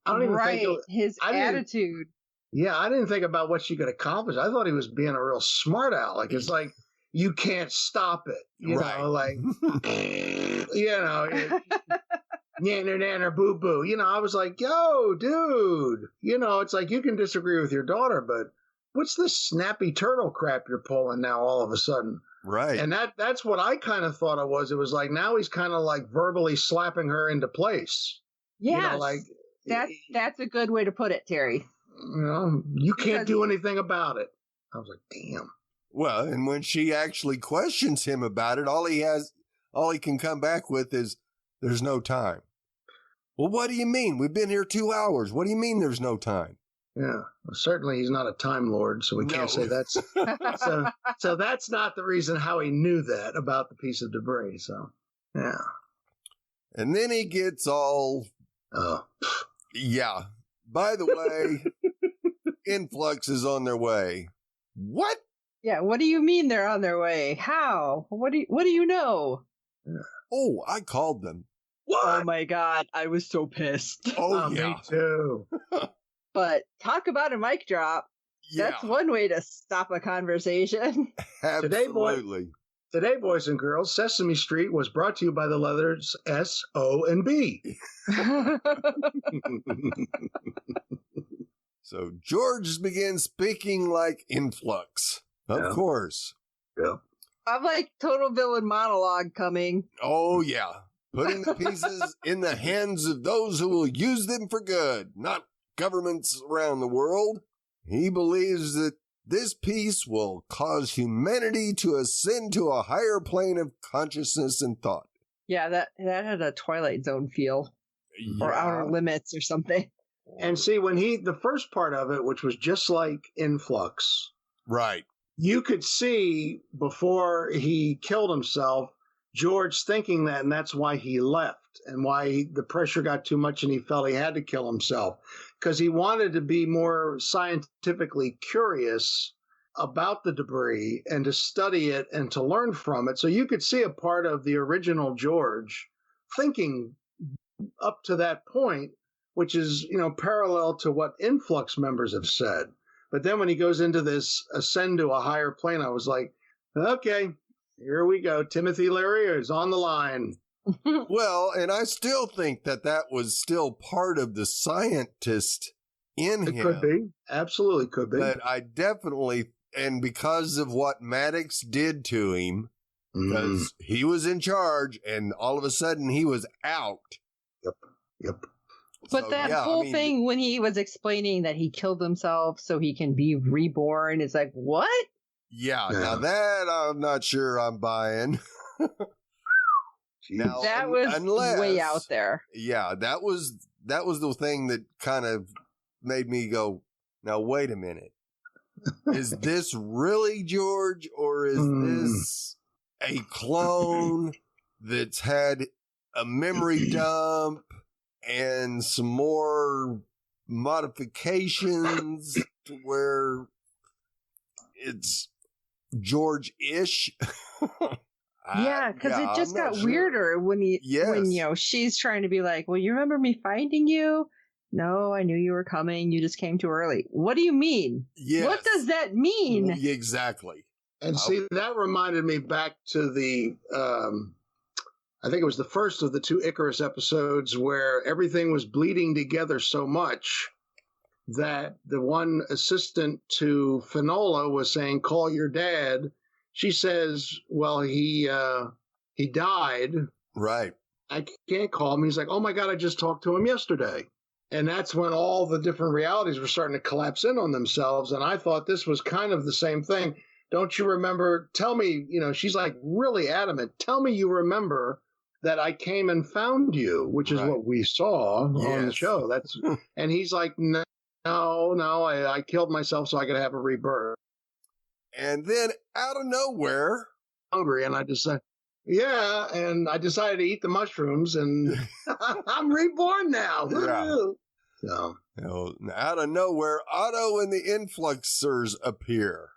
I don't even think his attitude. I didn't think about what she could accomplish. I thought he was being a real smart aleck. It's like, you can't stop it. You know, like, nanner boo boo. I was like, yo, dude. It's like you can disagree with your daughter, but what's this snappy turtle crap you're pulling now all of a sudden? Right. And that's what I kind of thought it was. It was like now he's kind of like verbally slapping her into place. Yeah. That's a good way to put it, Terry. You can't do anything about it. I was like, damn. Well, and when she actually questions him about it, all he can come back with is there's no time. Well, what do you mean? We've been here 2 hours. What do you mean there's no time? Yeah, well, certainly he's not a Time Lord, so we can't say that's so that's not the reason how he knew that about the piece of debris. So, yeah. And then he gets all, yeah. By the way, Influx is on their way. What? Yeah. What do you mean they're on their way? How? What do you know? Yeah. Oh, I called them. What? Oh my God, I was so pissed. Oh yeah, me too. But talk about a mic drop. Yeah. That's one way to stop a conversation. Absolutely. Today, boys and girls, Sesame Street was brought to you by the letters S, O, and B. So George begins speaking like Influx. Of course. Yeah. I'm like total villain monologue coming. Oh, yeah. Putting the pieces in the hands of those who will use them for good, not governments around the world. He believes that this piece will cause humanity to ascend to a higher plane of consciousness and thought. Yeah, that had a Twilight Zone feel. Yeah. Or Outer Limits or something. And see, when the first part of it, which was just like Influx. Right. You could see before he killed himself, George thinking that, and that's why he left and why the pressure got too much and he felt he had to kill himself because he wanted to be more scientifically curious about the debris and to study it and to learn from it. So you could see a part of the original George thinking up to that point, which is, parallel to what Influx members have said. But then when he goes into this ascend to a higher plane, I was like, okay, here we go. Timothy Leary is on the line. Well, and I still think that was still part of the scientist in him. It could be. Absolutely could be. But I definitely, and because of what Maddox did to him, because he was in charge and all of a sudden he was out. Yep. But so, that whole thing when he was explaining that he killed himself so he can be reborn, it's like, what? Yeah, now that I'm not sure I'm buying. Now, that was way out there. Yeah, that was the thing that kind of made me go, now wait a minute. Is this really George or is this a clone that's had a memory dump and some more modifications to where it's George-ish? Yeah, because it just got weirder when she's trying to be like, well, you remember me finding you? No, I knew you were coming. You just came too early. What do you mean? Yes. What does that mean? Exactly. And see, that reminded me back to the, I think it was the first of the 2 Icarus episodes where everything was bleeding together so much that the one assistant to Finola was saying, call your dad. She says, well, he died. Right. I can't call him. He's like, oh my God, I just talked to him yesterday. And that's when all the different realities were starting to collapse in on themselves. And I thought this was kind of the same thing. Don't you remember? Tell me, she's like really adamant. Tell me you remember that I came and found you, which is what we saw on the show. And he's like, no, I killed myself so I could have a rebirth. And then out of nowhere, hungry, and I decided, and I decided to eat the mushrooms, and I'm reborn now. Yeah. So, out of nowhere, Otto and the Influxers appear.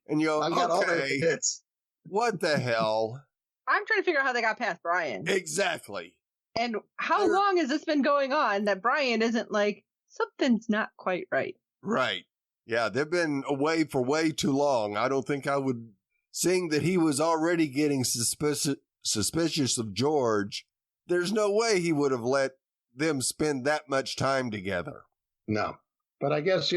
And you go, I got all the hits. What the hell? I'm trying to figure out how they got past Brian. Exactly. And how long has this been going on that Brian isn't like, something's not quite right? Right. Yeah, they've been away for way too long. I don't think I would, seeing that he was already getting suspicious of George, there's no way he would have let them spend that much time together. No. But I guess,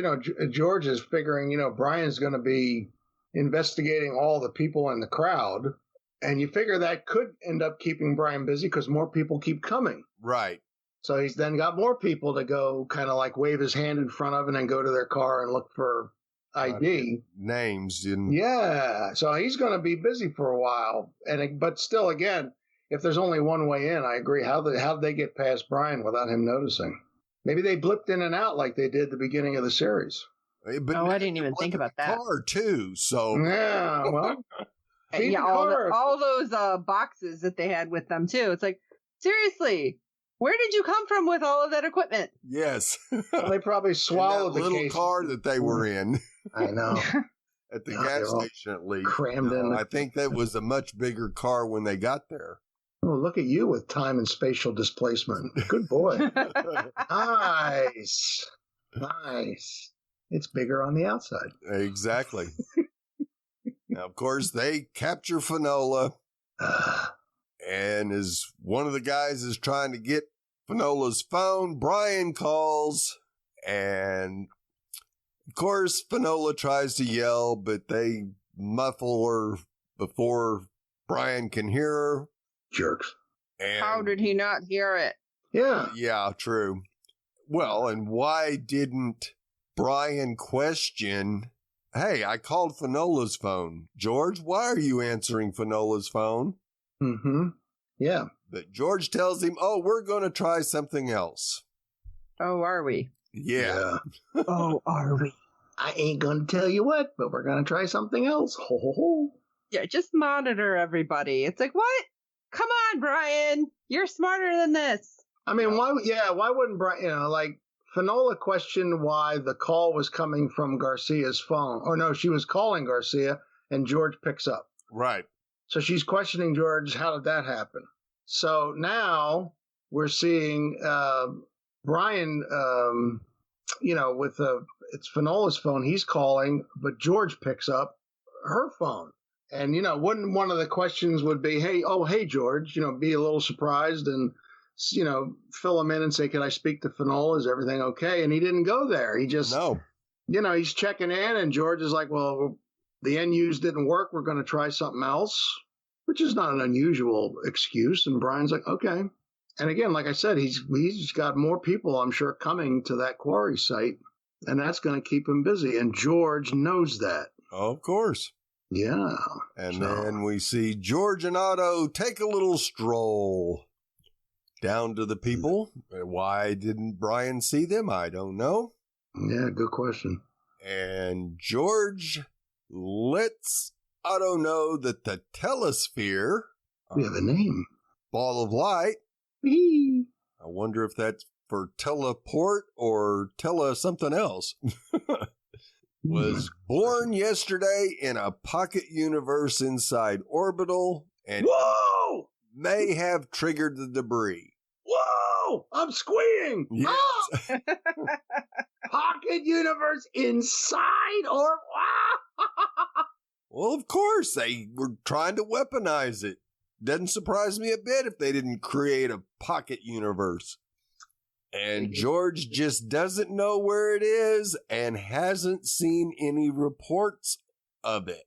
George is figuring, Brian's going to be investigating all the people in the crowd. And you figure that could end up keeping Brian busy because more people keep coming. Right. So he's then got more people to go kind of like wave his hand in front of and then go to their car and look for ID. Names. Yeah. So he's going to be busy for a while. But still, again, if there's only one way in, I agree. How did they get past Brian without him noticing? Maybe they blipped in and out like they did at the beginning of the series. But I didn't even think about that. Car too. So yeah, well, all those boxes that they had with them too. It's like, seriously, where did you come from with all of that equipment? Yes, well, they probably swallowed the little case. Car that they were in. I know. At the gas station, at least. Crammed in. I think that was a much bigger car when they got there. Oh, look at you with time and spatial displacement. Good boy. Nice. It's bigger on the outside. Exactly. Now, of course, they capture Finola. And as one of the guys is trying to get Finola's phone, Brian calls. And, of course, Finola tries to yell, but they muffle her before Brian can hear her. Jerks. And how did he not hear it? Yeah. Yeah, true. Well, and why didn't Brian question, hey, I called Finola's phone. George, why are you answering Finola's phone? Mm-hmm. Yeah. But George tells him, oh, we're going to try something else. Oh, are we? Yeah. Oh, are we? I ain't going to tell you what, but we're going to try something else. Ho, ho, ho. Yeah, just monitor everybody. It's like, what? Come on, Brian. You're smarter than this. I mean, why wouldn't Brian, Finola questioned why the call was coming from Garcia's phone. Or no, she was calling Garcia and George picks up. Right. So she's questioning George, how did that happen? So now we're seeing Brian, it's Finola's phone. He's calling, but George picks up her phone. And, wouldn't one of the questions would be, hey, George, be a little surprised and, fill him in and say, can I speak to Finola? Is everything okay? And he didn't go there. He just, he's checking in and George is like, well, the NUs didn't work. We're going to try something else, which is not an unusual excuse. And Brian's like, okay. And again, like I said, he's got more people, I'm sure, coming to that quarry site, and that's going to keep him busy. And George knows that. Of course. Yeah. And then we see George and Otto take a little stroll down to the people. Why didn't Brian see them? I don't know. Yeah, good question. And George lets Otto know that the telesphere, we have a name, ball of light. Whee! I wonder if that's for teleport or something else. Was born yesterday in a pocket universe inside Orbital and whoa! May have triggered the debris. Whoa! I'm squeeing! Yes. Ah! Pocket universe inside Well, of course, they were trying to weaponize it. Doesn't surprise me a bit if they didn't create a pocket universe. And George just doesn't know where it is and hasn't seen any reports of it.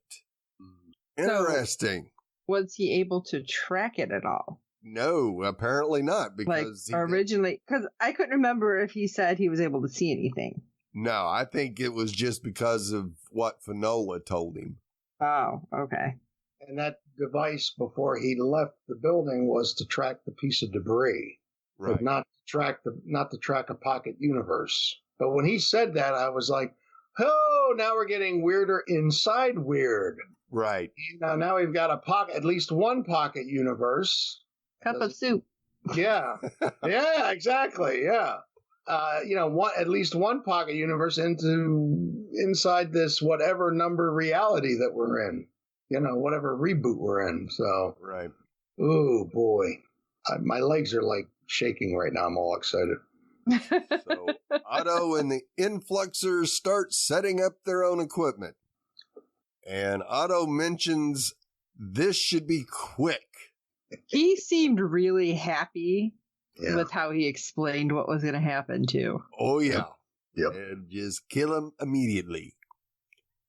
Interesting. So, was he able to track it at all? No, apparently not. Because originally, because I couldn't remember if he said he was able to see anything. No, I think it was just because of what Fanola told him. Oh, okay. And that device before he left the building was to track the piece of debris, right? But not to track a pocket universe. But when he said that, I was like, "Oh, now we're getting weirder inside weird." Right. Now we've got at least one pocket universe. Cup of soup. Yeah. Yeah. Exactly. Yeah. At least one pocket universe inside this whatever number reality that we're in. Whatever reboot we're in. So, right. Oh boy, my legs are like shaking right now. I'm all excited. So Otto and the Influxers start setting up their own equipment, and Otto mentions this should be quick. He seemed really happy with how he explained what was going to happen too. Oh yeah, yep. And just kill him immediately.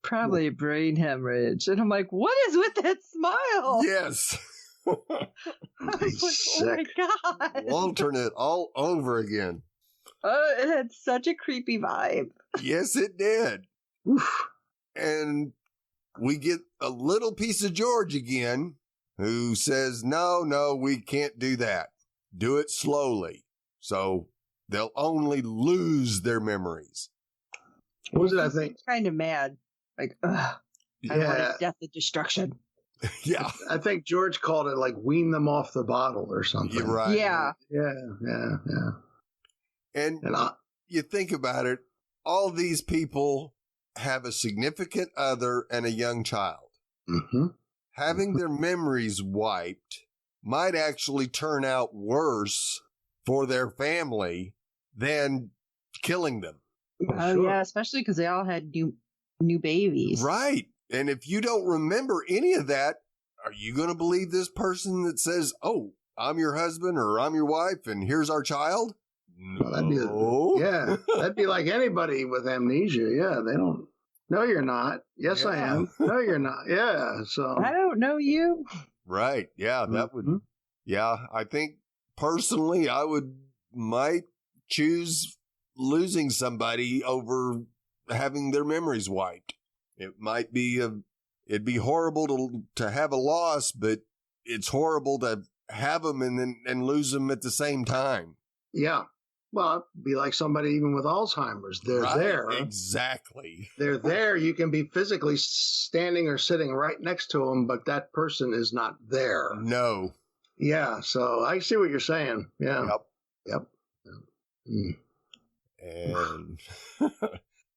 Probably a brain hemorrhage. And I'm like, what is with that smile? Yes. I was like, oh my God. Alternate all over again. Oh, it had such a creepy vibe. Yes, it did. Oof. And we get a little piece of George again, who says, no, we can't do that. Do it slowly. So they'll only lose their memories. What was it, I think? Kind of mad. Like, ugh. I want his death and destruction. Yeah. I think George called it like wean them off the bottle or something. You're right. Yeah. Yeah. And you think about it, all these people have a significant other and a young child. Mm-hmm. Having their memories wiped might actually turn out worse for their family than killing them. Oh, yeah, especially because they all had new babies. Right. And if you don't remember any of that, are you going to believe this person that says, oh, I'm your husband or I'm your wife and here's our child? No. That'd be like anybody with amnesia. Yeah, they don't. No, you're not. Yes, I am. No, you're not. Yeah, so. I don't know you. Right. Yeah, that would. Yeah, I think personally I might choose losing somebody over having their memories wiped. It might be it'd be horrible to have a loss, but it's horrible to have them and lose them at the same time. Yeah. Well, it'd be like somebody even with Alzheimer's. They're there. Exactly. They're there. You can be physically standing or sitting right next to them, but that person is not there. No. Yeah. So I see what you're saying. Yeah. Yep. And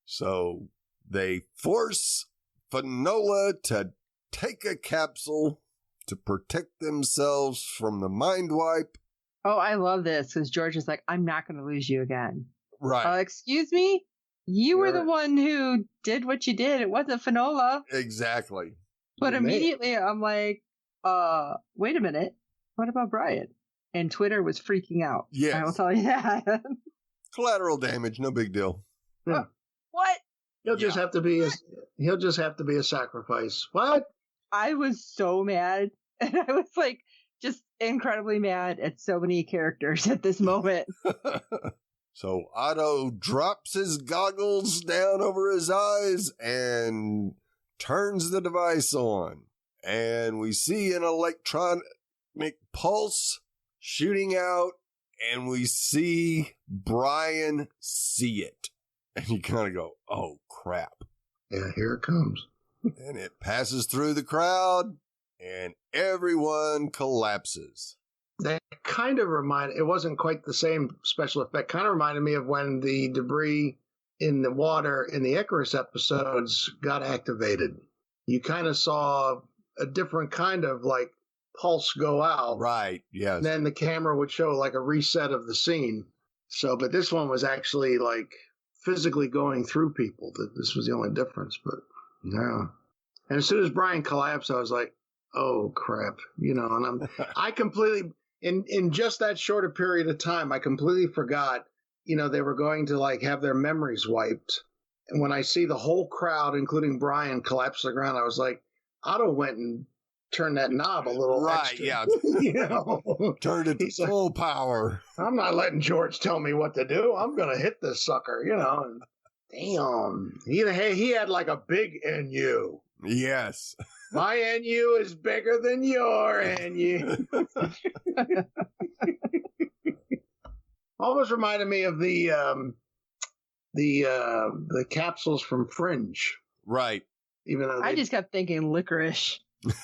so they force Fanola to take a capsule to protect themselves from the mind wipe. Oh, I love this because George is like, I'm not going to lose you again. Right. Excuse me? You were the one who did what you did. It wasn't Fanola. Exactly. But immediately I'm like, wait a minute. What about Brian? And Twitter was freaking out. Yes. I will tell you that. Collateral damage, no big deal. Yeah. What? He'll just have to be a sacrifice. What? I was so mad. And I was like, just incredibly mad at so many characters at this moment. So Otto drops his goggles down over his eyes and turns the device on. And we see an electronic pulse shooting out, and we see Brian see it. And you kind of go, oh, crap. Yeah, here it comes. And it passes through the crowd, and everyone collapses. That kind of it wasn't quite the same special effect, kind of reminded me of when the debris in the water in the Icarus episodes got activated. You kind of saw a different kind of like pulse go out. Right, yes. And then the camera would show like a reset of the scene. So, but this one was actually like physically going through people. This was the only difference, but yeah. And as soon as Brian collapsed, I was like, oh crap, and I completely, in just that shorter period of time, I completely forgot, they were going to like have their memories wiped. And when I see the whole crowd, including Brian, collapse to the ground, I was like, Otto went and turned that knob a little extra. Yeah. Turned it to full power. I'm not letting George tell me what to do. I'm going to hit this sucker, and damn. He had like a big NU. Yes. My NU is bigger than your NU. Almost reminded me of the capsules from Fringe. Right. Even though I just kept thinking licorice.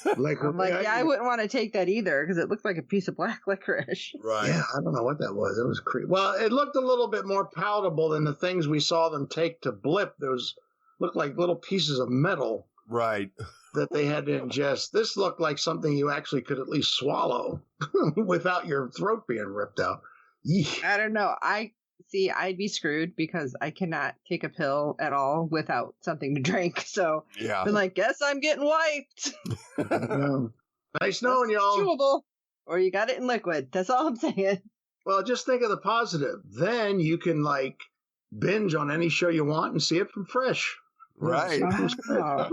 I'm like, I wouldn't want to take that either because it looked like a piece of black licorice. Right. Yeah, I don't know what that was. It was creepy. Well, it looked a little bit more palatable than the things we saw them take to Blip. Those looked like little pieces of metal. Right. That they had to ingest. This looked like something you actually could at least swallow without your throat being ripped out. I don't know. I'd be screwed because I cannot take a pill at all without something to drink. So yeah, I'm like, guess I'm getting wiped. Nice knowing y'all. Chewable, or you got it in liquid. That's all I'm saying. Well, just think of the positive. Then you can like binge on any show you want and see it from fresh. Right. Got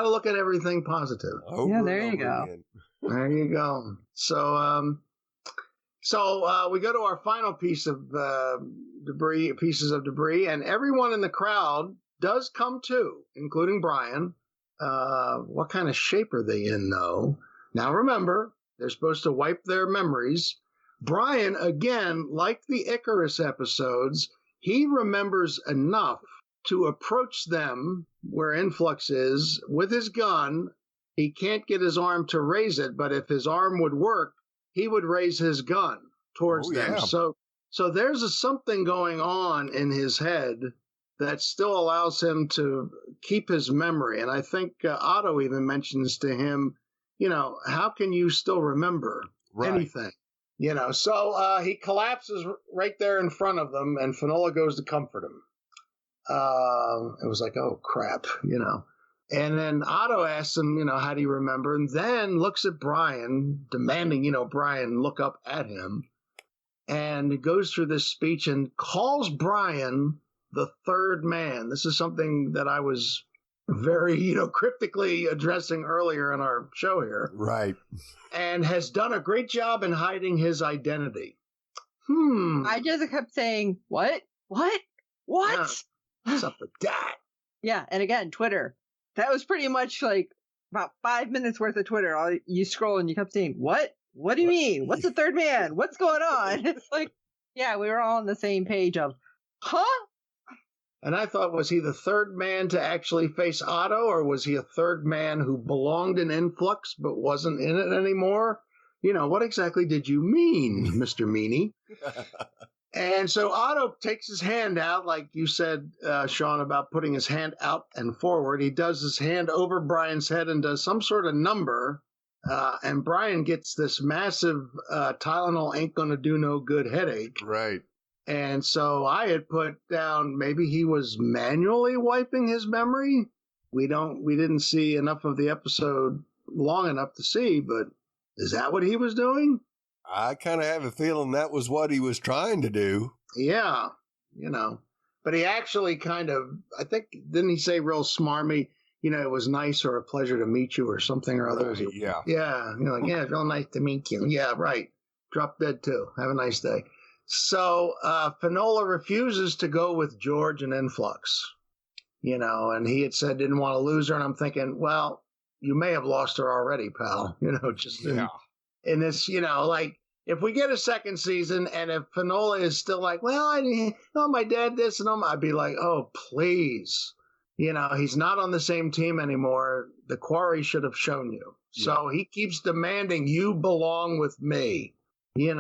to look at everything positive. Yeah, there you go. There you go. So, we go to our final piece of pieces of debris, and everyone in the crowd does come to, including Brian. What kind of shape are they in, though? Now, remember, they're supposed to wipe their memories. Brian, again, like the Icarus episodes, he remembers enough to approach them where Influx is with his gun. He can't get his arm to raise it, but if his arm would work, he would raise his gun towards them. Yeah. So there's something going on in his head that still allows him to keep his memory. And I think Otto even mentions to him, how can you still remember anything? So he collapses right there in front of them, and Finola goes to comfort him. It was like, oh, crap, And then Otto asks him, how do you remember? And then looks at Brian, demanding, Brian look up at him. And goes through this speech and calls Brian the third man. This is something that I was very, cryptically addressing earlier in our show here. Right. And has done a great job in hiding his identity. I just kept saying, what? Yeah, what's up with that? Yeah, and again, Twitter. That was pretty much like about 5 minutes worth of Twitter. You scroll and you kept saying, what? What do you mean? What's the third man? What's going on? It's like, yeah, we were all on the same page of, huh? And I thought, was he the third man to actually face Otto, or was he a third man who belonged in Influx but wasn't in it anymore? What exactly did you mean, Mr. Meanie? And so Otto takes his hand out, like you said, Sean, about putting his hand out and forward. He does his hand over Brian's head and does some sort of number. And Brian gets this massive Tylenol ain't gonna do no good headache. Right. And so I had put down maybe he was manually wiping his memory. We didn't see enough of the episode long enough to see, but is that what he was doing? I kind of have a feeling that was what he was trying to do. Yeah, But he actually kind of, I think, didn't he say real smarmy, it was nice or a pleasure to meet you or something or other? Right, yeah. Yeah, yeah, it's real nice to meet you. Yeah, right. Drop dead too. Have a nice day. So Finola refuses to go with George and Influx, and he had said didn't want to lose her. And I'm thinking, well, you may have lost her already, pal. Just in this, like if we get a second season and if Finola is still like, well, my dad this and I'd be like, oh, please. He's not on the same team anymore. The Quarry should have shown you. Yeah. So he keeps demanding you belong with me. And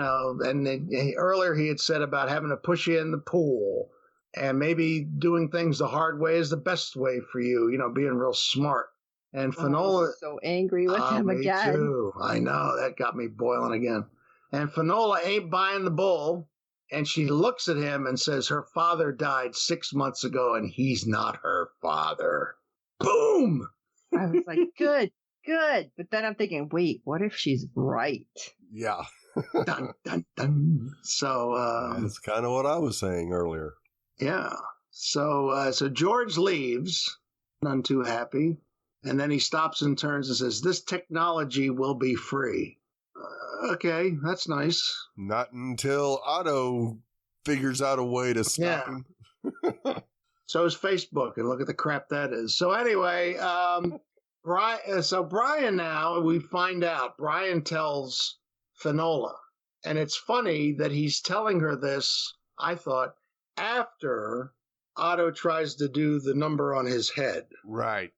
earlier he had said about having to push you in the pool and maybe doing things the hard way is the best way for you, being real smart. And Finola... I'm so angry with him again. Me too. I know, that got me boiling again. And Finola ain't buying the bull, and she looks at him and says her father died 6 months ago and he's not her father. Boom! I was like, good. But then I'm thinking, wait, what if she's right? Yeah. Dun, dun, dun. So that's kind of what I was saying earlier. Yeah. So George leaves, none too happy, and then he stops and turns and says, "This technology will be free." Okay, that's nice. Not until Otto figures out a way to stop him. So is Facebook, and look at the crap that is. So anyway, Brian now, we find out, Brian tells Finola, and it's funny that he's telling her this, I thought, after Otto tries to do the number on his head. Right.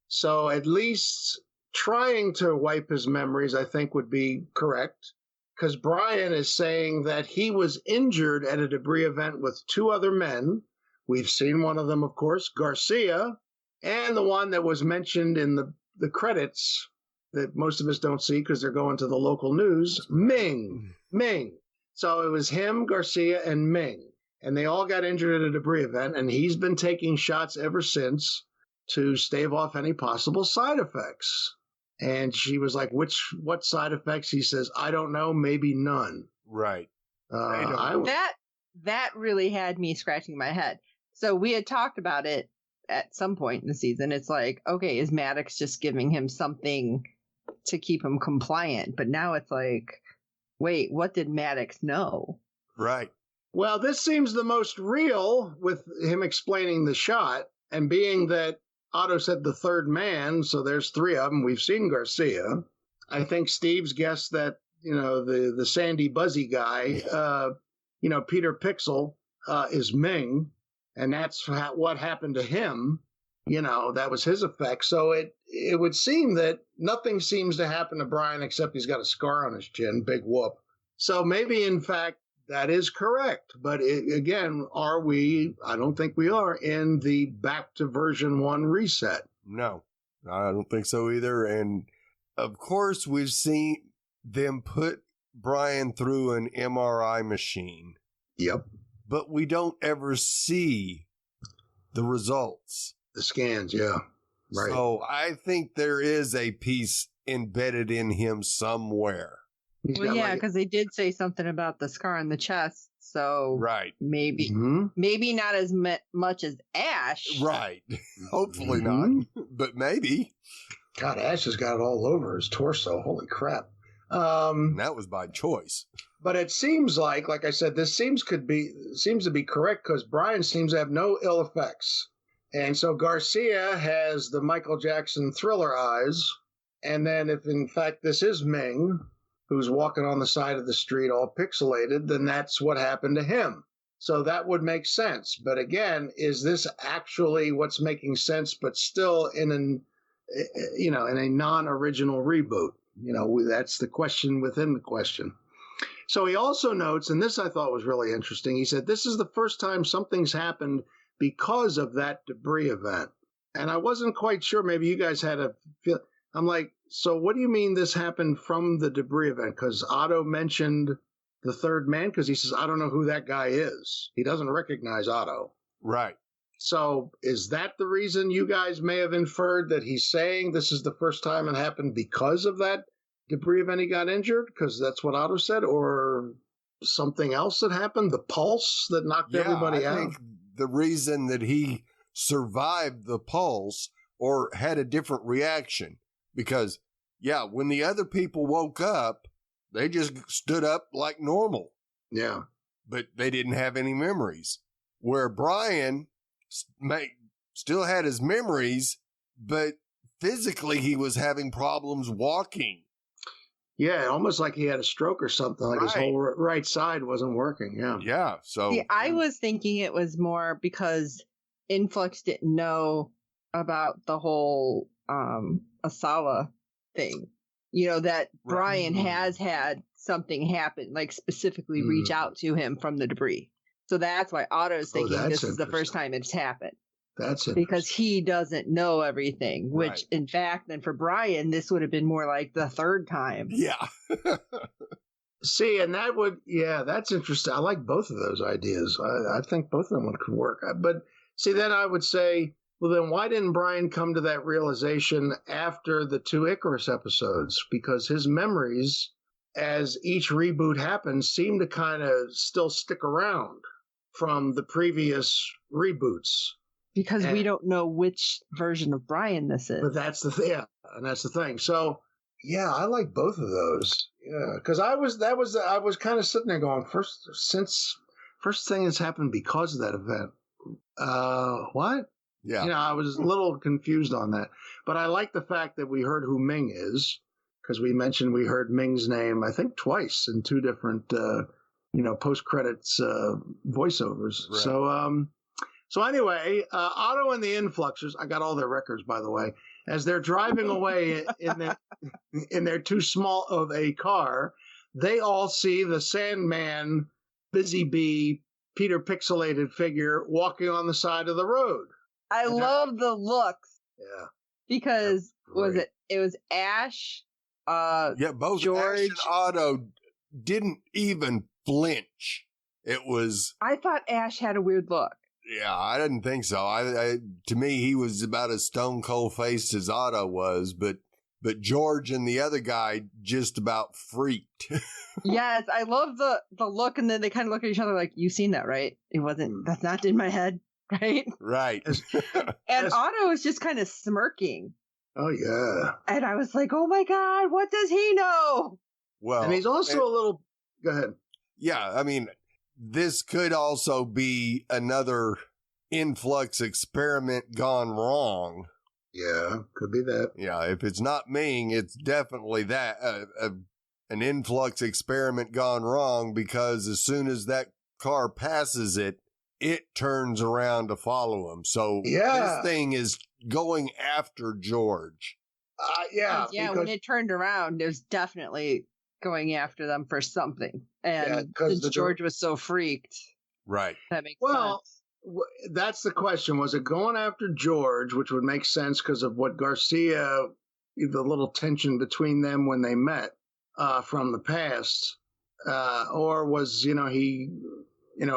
So at least trying to wipe his memories, I think, would be correct, because Brian is saying that he was injured at a debris event with two other men. We've seen one of them, of course, Garcia, and the one that was mentioned in the credits that most of us don't see because they're going to the local news, Ming. So it was him, Garcia, and Ming. And they all got injured at a debris event, and he's been taking shots ever since to stave off any possible side effects. And she was like, what side effects? He says, I don't know, maybe none. Right. That really had me scratching my head. So we had talked about it at some point in the season. It's like, okay, is Maddox just giving him something to keep him compliant? But now it's like, wait, what did Maddox know? Right. Well, this seems the most real with him explaining the shot, and being that Otto said the third man, so there's three of them. We've seen Garcia. I think Steve's guessed that, the Sandy Buzzy guy, Peter Pixel, is Ming, and that's what happened to him. That was his effect. So it would seem that nothing seems to happen to Brian except he's got a scar on his chin, big whoop. So maybe, in fact, that is correct. But again, are we? I don't think we are in the back to version 1 reset. No, I don't think so either. And of course, we've seen them put Brian through an MRI machine. Yep. But we don't ever see the results. The scans, yeah. Right. So I think there is a piece embedded in him somewhere. Well, yeah, because they did say something about the scar on the chest. So right. maybe not as much as Ash. Right. Hopefully not, but maybe. God, Ash has got it all over his torso. Holy crap. That was by choice. But it seems like I said, this seems to be correct because Brian seems to have no ill effects. And so Garcia has the Michael Jackson Thriller eyes. And then if in fact this is Ming, who's walking on the side of the street all pixelated, then that's what happened to him. So that would make sense. But again, is this actually what's making sense, but still in a non-original reboot? That's the question within the question. So he also notes, and this I thought was really interesting, he said, this is the first time something's happened because of that debris event. And I wasn't quite sure, maybe you guys had a feel. I'm like, so what do you mean this happened from the debris event? Because Otto mentioned the third man, because he says, I don't know who that guy is. He doesn't recognize Otto. Right. So is that the reason you guys may have inferred that he's saying this is the first time it happened because of that debris event he got injured? Because that's what Otto said? Or something else that happened? The pulse that knocked everybody out? I think the reason that he survived the pulse or had a different reaction. Because, when the other people woke up, they just stood up like normal. Yeah. But they didn't have any memories. Where Brian still had his memories, but physically he was having problems walking. Yeah, almost like he had a stroke or something, like his whole right side wasn't working. Yeah. Yeah. So I was thinking it was more because Influx didn't know about the whole Asala thing. That Brian has had something happen, like specifically reach out to him from the debris. So that's why Otto's thinking this is the first time it's happened. That's it. Because he doesn't know everything, which in fact, then for Brian, this would have been more like the third time. Yeah. See, and that's interesting. I like both of those ideas. I think both of them could work. But see, then I would say, well, then why didn't Brian come to that realization after the 2 Icarus episodes? Because his memories, as each reboot happens, seem to kind of still stick around from the previous reboots. Because we don't know which version of Brian this is. But that's the thing. Yeah, and that's the thing. So, yeah, I like both of those. Yeah, because I was kind of sitting there going, first thing that's happened because of that event. What? Yeah. I was a little confused on that. But I like the fact that we heard who Ming is, because we heard Ming's name, I think, twice in 2 different, post-credits voiceovers. Right. So anyway, Otto and the Influxers, I got all their records, by the way, as they're driving away in their too small of a car, they all see the Sandman, Busy Bee, Peter Pixelated figure walking on the side of the road. I love the looks. Yeah. Because it was Ash, both George. Ash and Otto didn't even flinch. It was... I thought Ash had a weird look. Yeah, I didn't think so. To me, he was about as stone cold faced as Otto was, but George and the other guy just about freaked. Yes, I love the look, and then they kind of look at each other like, "You've seen that, right? That's not in my head, right?" Right. And Otto was just kind of smirking. Oh yeah. And I was like, "Oh my God, what does he know?" Well, and he's also a little. Go ahead. Yeah, I mean, this could also be another influx experiment gone wrong. Yeah, could be that. Yeah, if it's not Ming, it's definitely that an influx experiment gone wrong, because as soon as that car passes it, it turns around to follow him. So this thing is going after George. Yeah, when it turned around, there's definitely going after them for something. And since George was so freaked, right? That makes sense. That's the question. Was it going after George, which would make sense because of what Garcia, the little tension between them when they met from the past, or was he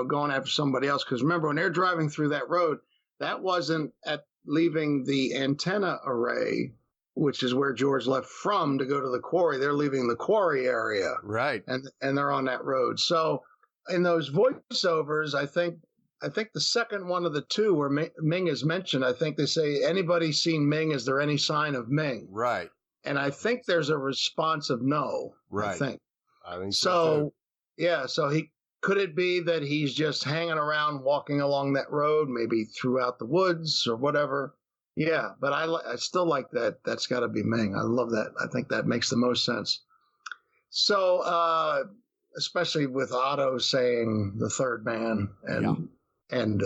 going after somebody else? Because remember, when they're driving through that road, that wasn't at leaving the antenna array, which is where George left from to go to the quarry. They're leaving the quarry area, right? And they're on that road. So in those voiceovers, I think the second one of the 2 where Ming is mentioned, I think they say, "Anybody seen Ming? Is there any sign of Ming?" Right. And I think there's a response of no. Right. I think so. Yeah. So could it be that he's just hanging around, walking along that road, maybe throughout the woods or whatever? Yeah. But I still like that. That's got to be Ming. I love that. I think that makes the most sense. So, especially with Otto saying the third man and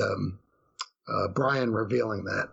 Brian revealing that.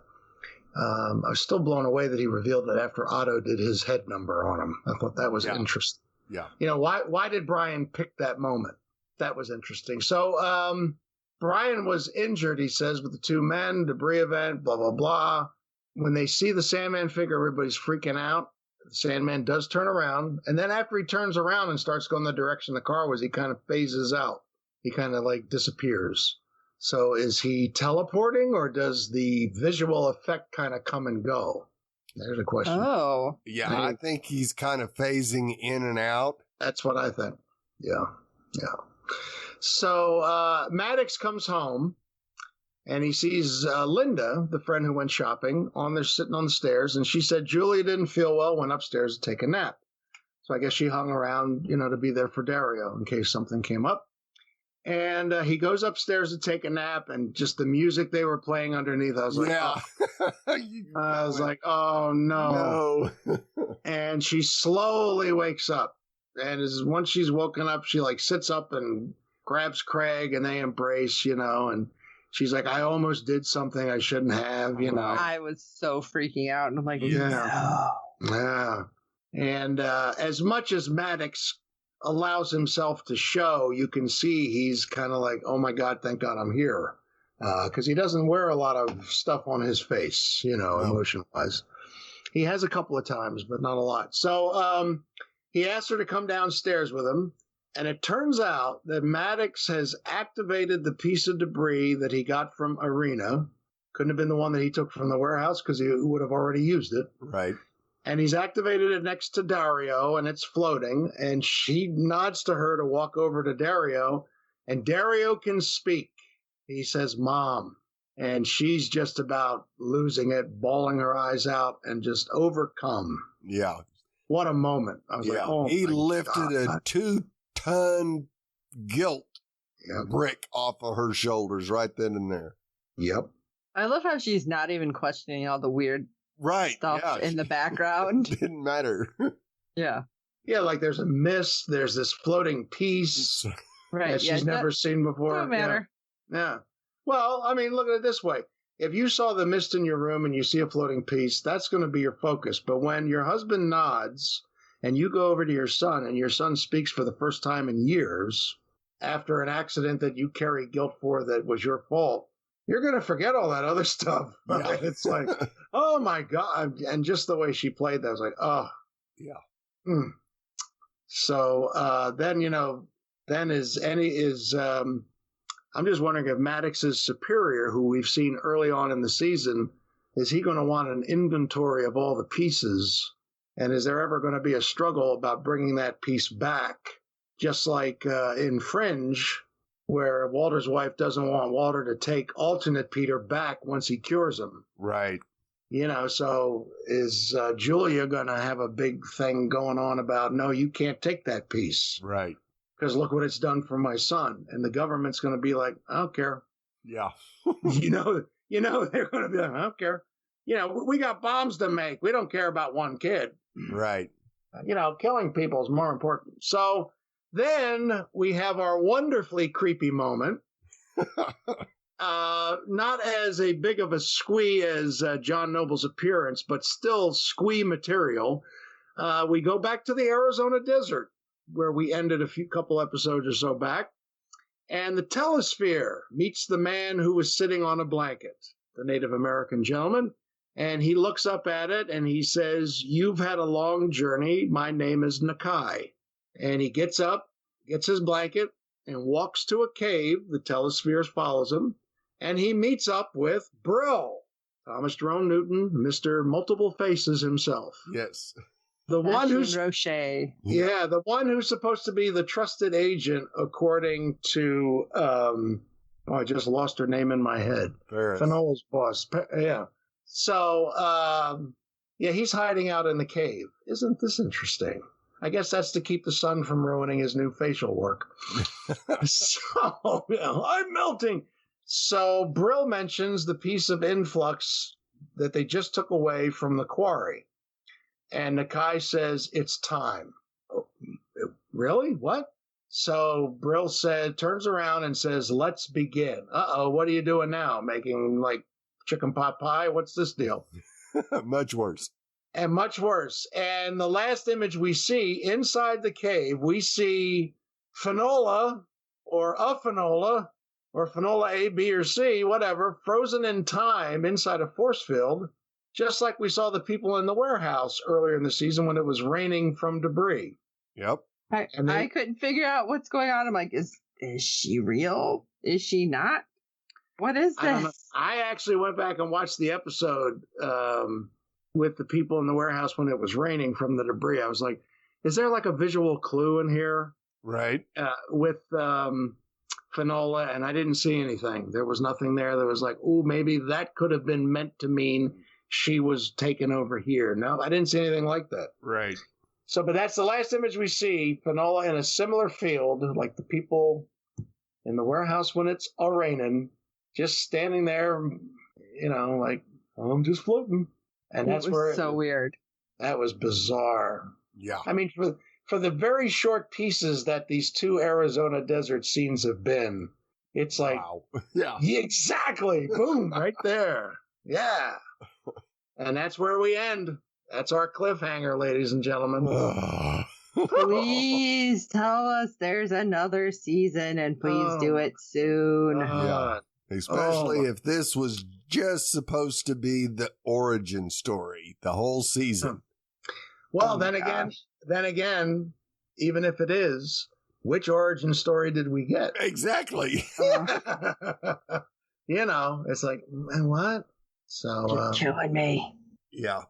I was still blown away that he revealed it after Otto did his head number on him. I thought that was interesting. Yeah. Why did Brian pick that moment? That was interesting. So Brian was injured, he says, with the 2 men, debris event, blah, blah, blah. When they see the Sandman figure, everybody's freaking out. The Sandman does turn around. And then after he turns around and starts going the direction the car was, he kind of phases out. He kind of disappears. So is he teleporting, or does the visual effect kind of come and go? There's a question. Oh. Yeah, I think he's kind of phasing in and out. That's what I think. Yeah. So Maddox comes home, and he sees Linda, the friend who went shopping, sitting on the stairs, and she said Julia didn't feel well, went upstairs to take a nap. So I guess she hung around, to be there for Dario in case something came up. And he goes upstairs to take a nap, and just the music they were playing underneath, I was like, oh no. And she slowly wakes up. And once she's woken up, she sits up and grabs Craig, and they embrace, and she's like, I almost did something I shouldn't have, I was so freaking out, and I'm like, no. Yeah. And as much as Maddox allows himself to show, you can see he's kind of like, oh my God, thank God I'm here. Because he doesn't wear a lot of stuff on his face, emotion-wise. He has a couple of times, but not a lot. So he asked her to come downstairs with him, and it turns out that Maddox has activated the piece of debris that he got from Arena, Couldn't have been the one that he took from the warehouse because he would have already used it. Right. And he's activated it next to Dario, and it's floating. And she nods to her to walk over to Dario, and Dario can speak. He says, "Mom." And she's just about losing it, bawling her eyes out, and just overcome. Yeah. What a moment. I was like, oh, he my lifted God. a 2-ton guilt brick off of her shoulders right then and there. Yep. I love how she's not even questioning all the weird stuff in the background. Didn't matter. Yeah. Yeah, like there's a mist, there's this floating piece Right. that she's never seen before. Doesn't matter. Yeah. Well, I mean, look at it this way. If you saw the mist in your room and you see a floating piece, that's going to be your focus. But when your husband nods and you go over to your son and your son speaks for the first time in years after an accident that you carry guilt for that was your fault, you're going to forget all that other stuff. Yeah. It's like, oh my God. And just the way she played that, I was like, oh. Yeah. So then, I'm just wondering if Maddox's superior, who we've seen early on in the season, is he going to want an inventory of all the pieces? And is there ever going to be a struggle about bringing that piece back? Just like in Fringe, where Walter's wife doesn't want Walter to take alternate Peter back once he cures him. Right. So is Julia going to have a big thing going on about, no, you can't take that piece? Right. Because look what it's done for my son. And the government's going to be like, I don't care. Yeah. They're going to be like, I don't care. We got bombs to make. We don't care about one kid. Right. Killing people is more important. So then we have our wonderfully creepy moment. Not as a big of a squee as John Noble's appearance, but still squee material. We go back to the Arizona desert, where we ended a couple episodes or so back. And the telesphere meets the man who was sitting on a blanket, the Native American gentleman. And he looks up at it and he says, "You've had a long journey. My name is Nakai." And he gets up, gets his blanket, and walks to a cave. The telesphere follows him. And he meets up with Brill, Thomas Jerome Newton, Mr. Multiple Faces himself. Yes. The one who's Roche. Yeah, the one who's supposed to be the trusted agent, according to I just lost her name in my head. Fenola's boss. Yeah. So he's hiding out in the cave. Isn't this interesting? I guess that's to keep the sun from ruining his new facial work. So I'm melting. So Brill mentions the piece of influx that they just took away from the quarry. And Nakai says, "It's time." Oh, really? What? So Brill turns around and says, "Let's begin." Uh-oh, what are you doing now? Making like chicken pot pie? What's this deal? Much worse. And much worse. And the last image we see inside the cave, we see Fanola or a Fanola or Fanola A, B, or C, whatever, frozen in time inside a force field. Just like we saw the people in the warehouse earlier in the season when it was raining from debris. Yep. I couldn't figure out what's going on. I'm like, is she real? Is she not? What is this? I don't know. I actually went back and watched the episode with the people in the warehouse when it was raining from the debris. I was like, is there like a visual clue in here? Right. With Fanola, and I didn't see anything. There was nothing there that was like, oh, maybe that could have been meant to mean she was taken over here. No, I didn't see anything like that. Right. So, but that's the last image we see. Fanola in a similar field, like the people in the warehouse when it's all raining, just standing there, like, oh, I'm just floating. And that's where so weird. That was bizarre. Yeah. I mean, for the very short pieces that these two Arizona desert scenes have been, it's like, wow. Yeah. Exactly. Boom, right there. Yeah. And that's where we end. That's our cliffhanger, ladies and gentlemen. Please tell us there's another season, and please do it soon. Yeah. Especially if this was just supposed to be the origin story, the whole season. Well, then again, even if it is, which origin story did we get? Exactly. it's like, man, what? So You're killing me. Yeah.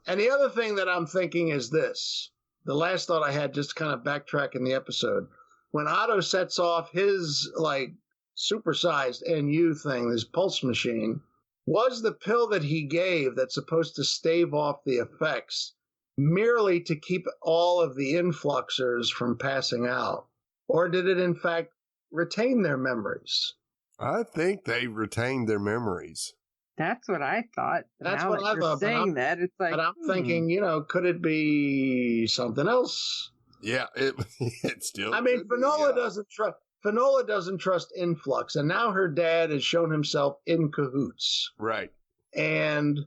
And the other thing that I'm thinking is this. The last thought I had, just to kind of backtrack in the episode, when Otto sets off his supersized NU thing, this pulse machine, was the pill that he gave that's supposed to stave off the effects merely to keep all of the influxers from passing out? Or did it in fact retain their memories? I think they retained their memories. That's what I thought. That's now what that I you're thought. saying that, it's like, But I'm thinking, could it be something else? Yeah, it still. I mean, Fanola doesn't trust influx, and now her dad has shown himself in cahoots. Right. And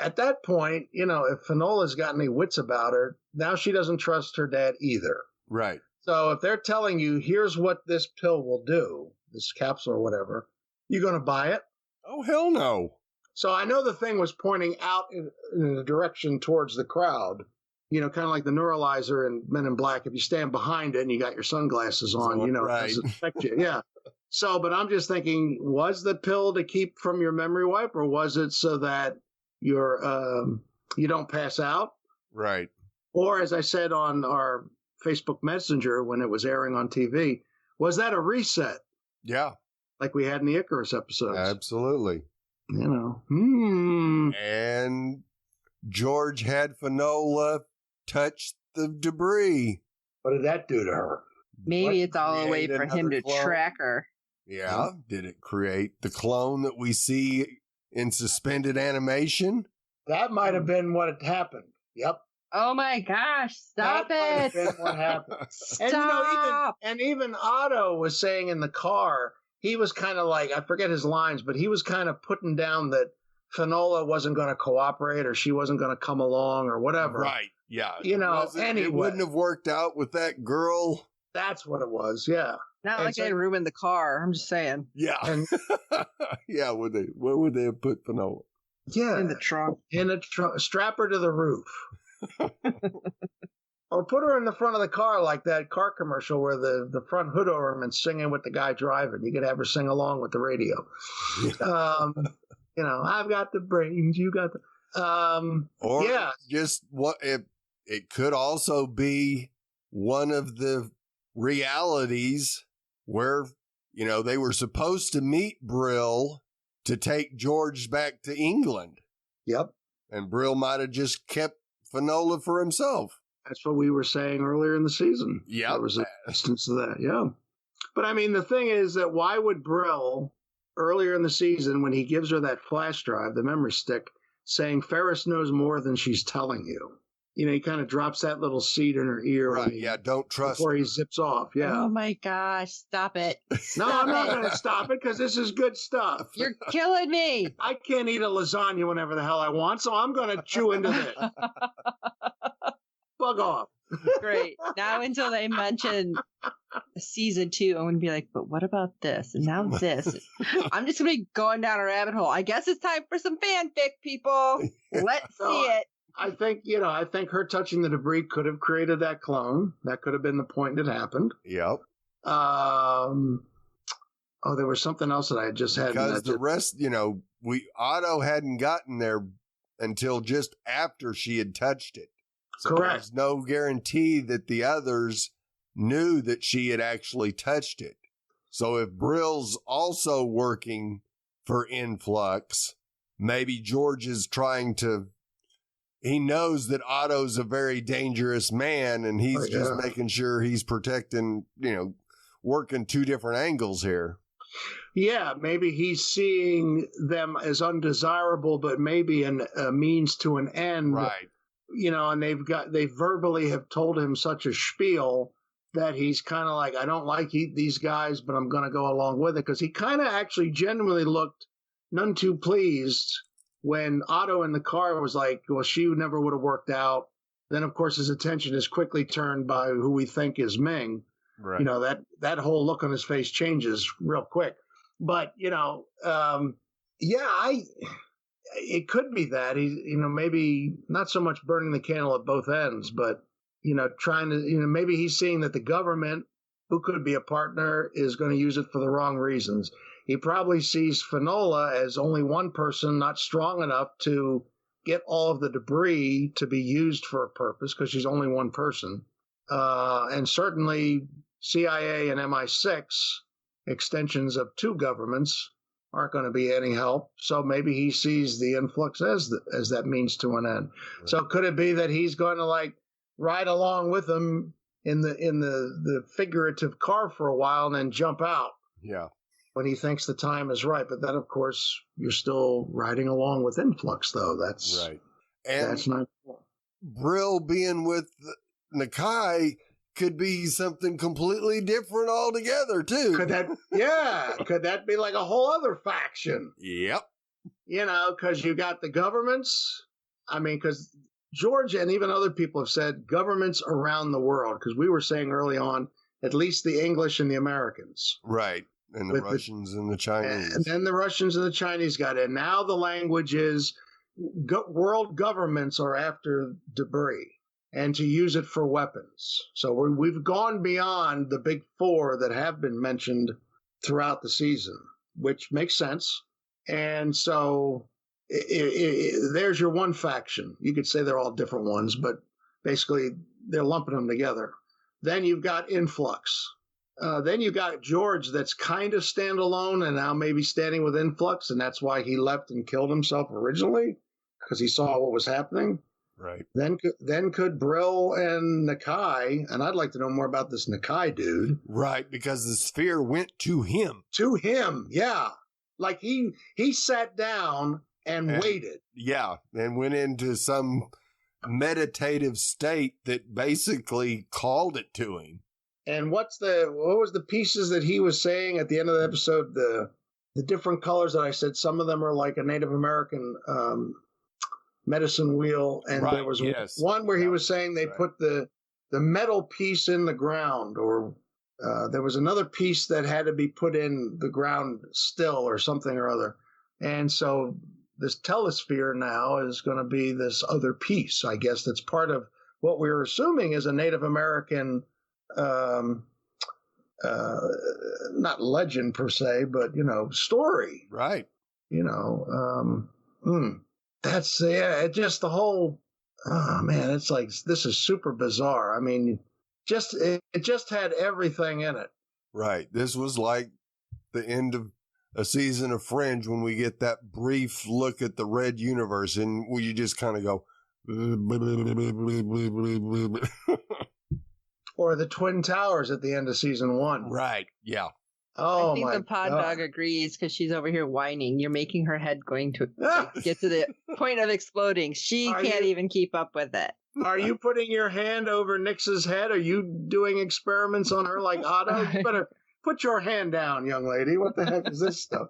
at that point, if Fanola's got any wits about her, now she doesn't trust her dad either. Right. So if they're telling you, here's what this pill will do, this capsule or whatever, you going to buy it? Oh, hell no. So I know the thing was pointing out in a direction towards the crowd, kind of like the neuralizer in Men in Black. If you stand behind it and you got your sunglasses on, right. it doesn't affect you. Yeah. So, but I'm just thinking, was the pill to keep from your memory wipe, or was it so that you don't pass out? Right. Or, as I said on our Facebook Messenger when it was airing on TV, was that a reset? Yeah. Like we had in the Icarus episodes. Absolutely. And George had Fanola touch the debris. What did that do to her? maybe it's all a way create for him another to clone? track her. Yeah. Did it create the clone that we see in suspended animation? That might have been what had happened. Yep. Oh my gosh, stop That might have it. been what happened. Stop. And even Otto was saying in the car, he was kind of like, I forget his lines, but he was kind of putting down that Fanola wasn't going to cooperate or she wasn't going to come along or whatever. Right. Yeah. Anyway. It wouldn't have worked out with that girl. That's what it was. Yeah. Not And like so- they had room in the car. I'm just saying. Yeah. And Yeah. Where would they have put Fanola? yeah. In the trunk. Strap her to the roof. Or put her in the front of the car like that car commercial where the front hood ornament's singing with the guy driving. You could have her sing along with the radio. I've got the brains, you got the... Or yeah. just what it could also be one of the realities where, they were supposed to meet Brill to take George back to England. Yep. And Brill might have just kept Fanola for himself. That's what we were saying earlier in the season. Yep. There was an instance of that, yeah. But I mean, the thing is that why would Brill, earlier in the season, when he gives her that flash drive, the memory stick, saying Ferris knows more than she's telling you? He kind of drops that little seed in her ear. Right, yeah, don't trust before her. he zips off, yeah. Oh my gosh, stop it. No, I'm not going to stop it because this is good stuff. You're killing me. I can't eat a lasagna whenever the hell I want, so I'm going to chew into this. Bug off. Great. Now until they mention season 2, I'm going to be like, but what about this? And now this. I'm just going to be going down a rabbit hole. I guess it's time for some fanfic, people. Let's see it. I think her touching the debris could have created that clone. That could have been the point that happened. Yep. There was something else that I had just had. Because the rest, Otto hadn't gotten there until just after she had touched it. So Correct. There's no guarantee that the others knew that she had actually touched it. So if Brill's also working for Influx, maybe George is he knows that Otto's a very dangerous man and he's just making sure he's protecting, working two different angles here. Yeah, maybe he's seeing them as undesirable, but maybe a means to an end. Right. And they verbally have told him such a spiel that he's kind of like, I don't like these guys, but I'm going to go along with it. Because he kind of actually genuinely looked none too pleased when Otto in the car was like, well, she never would have worked out. Then, of course, his attention is quickly turned by who we think is Ming. Right. That whole look on his face changes real quick. But, it could be that he's, maybe not so much burning the candle at both ends, but, trying to, maybe he's seeing that the government who could be a partner is going to use it for the wrong reasons. He probably sees Finola as only one person, not strong enough to get all of the debris to be used for a purpose because she's only one person. And certainly CIA and MI6, extensions of two governments, aren't going to be any help. So maybe he sees the influx as that means to an end. Right. So could it be that he's going to like ride along with them in the figurative car for a while and then jump out? Yeah. When he thinks the time is right. But then, of course, you're still riding along with influx, though. That's right. And that's not. Brill being with Nakai could be something completely different altogether, too. Could that? Yeah. Could that be like a whole other faction? Yep. You know, because you got the governments. I mean, because George and even other people have said governments around the world. Because we were saying early on, at least the English and the Americans. Right. And the Russians and the Chinese. And then the Russians and the Chinese got in. Now the language is world governments are after debris and to use it for weapons. So we've gone beyond the big four that have been mentioned throughout the season, which makes sense. And so there's your one faction. You could say they're all different ones, but basically they're lumping them together. Then you've got influx. Then you got George that's kind of standalone and now maybe standing with influx, and that's why he left and killed himself originally, because he saw what was happening. Right. Then could Brill and Nakai, and I'd like to know more about this Nakai dude. Right, because the sphere went to him. To him, yeah. Like he sat down and waited. Yeah, and went into some meditative state that basically called it to him. And what was the pieces that he was saying at the end of the episode? The different colors that I said, some of them are like a Native American medicine wheel. And there was one where he was saying they put the metal piece in the ground, or there was another piece that had to be put in the ground still or something or other. And so this telesphere now is going to be this other piece, I guess, that's part of what we were assuming is a Native American not legend per se, but story, right? That's it. Just the whole. Oh man, it's like this is super bizarre. I mean, it just had everything in it. Right. This was like the end of a season of Fringe when we get that brief look at the Red Universe, and you just kind of go. Or the Twin Towers at the end of season 1. Right. Yeah. Oh, I think the pod dog agrees because she's over here whining. You're making her head going to get to the point of exploding. She can't even keep up with it. Are you putting your hand over Nix's head? Are you doing experiments on her like Otto? You better put your hand down, young lady. What the heck is this stuff?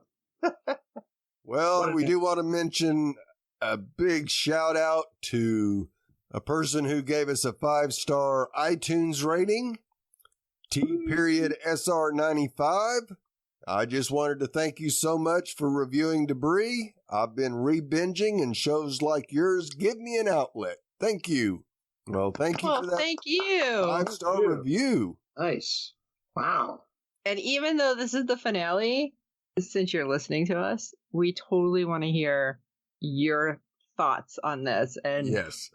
Well, we do want to mention a big shout out to a person who gave us a 5-star iTunes rating, T.SR95. I just wanted to thank you so much for reviewing Debris. I've been re-binging, and shows like yours give me an outlet. Thank you. Well, thank you for that. Thank you. 5-star review. Nice. Wow. And even though this is the finale, since you're listening to us, we totally want to hear your thoughts on this. And yes.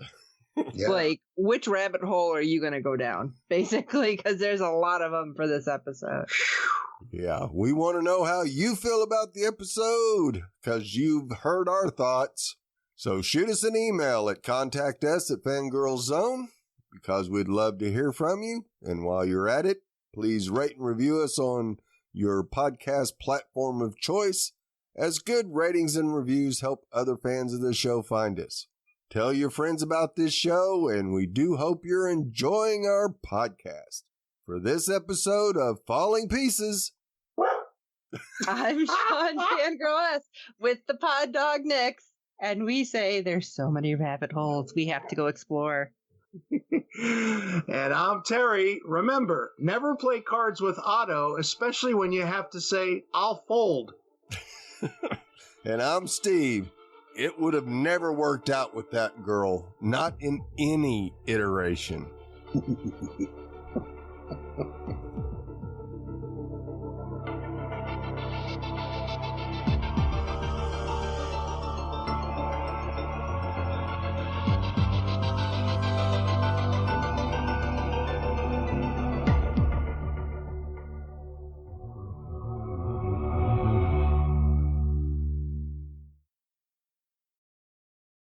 Like, which rabbit hole are you going to go down, basically, because there's a lot of them for this episode. Yeah, we want to know how you feel about the episode, because you've heard our thoughts. So shoot us an email at contactus@fangirlzone, because we'd love to hear from you. And while you're at it, please rate and review us on your podcast platform of choice, as good ratings and reviews help other fans of the show find us. Tell your friends about this show, and we do hope you're enjoying our podcast. For this episode of Falling Pieces, I'm Sean Fangirl S with the pod dog Nix, and we say there's so many rabbit holes we have to go explore. And I'm Terry. Remember, never play cards with Otto, especially when you have to say, I'll fold. And I'm Steve. It would have never worked out with that girl, not in any iteration.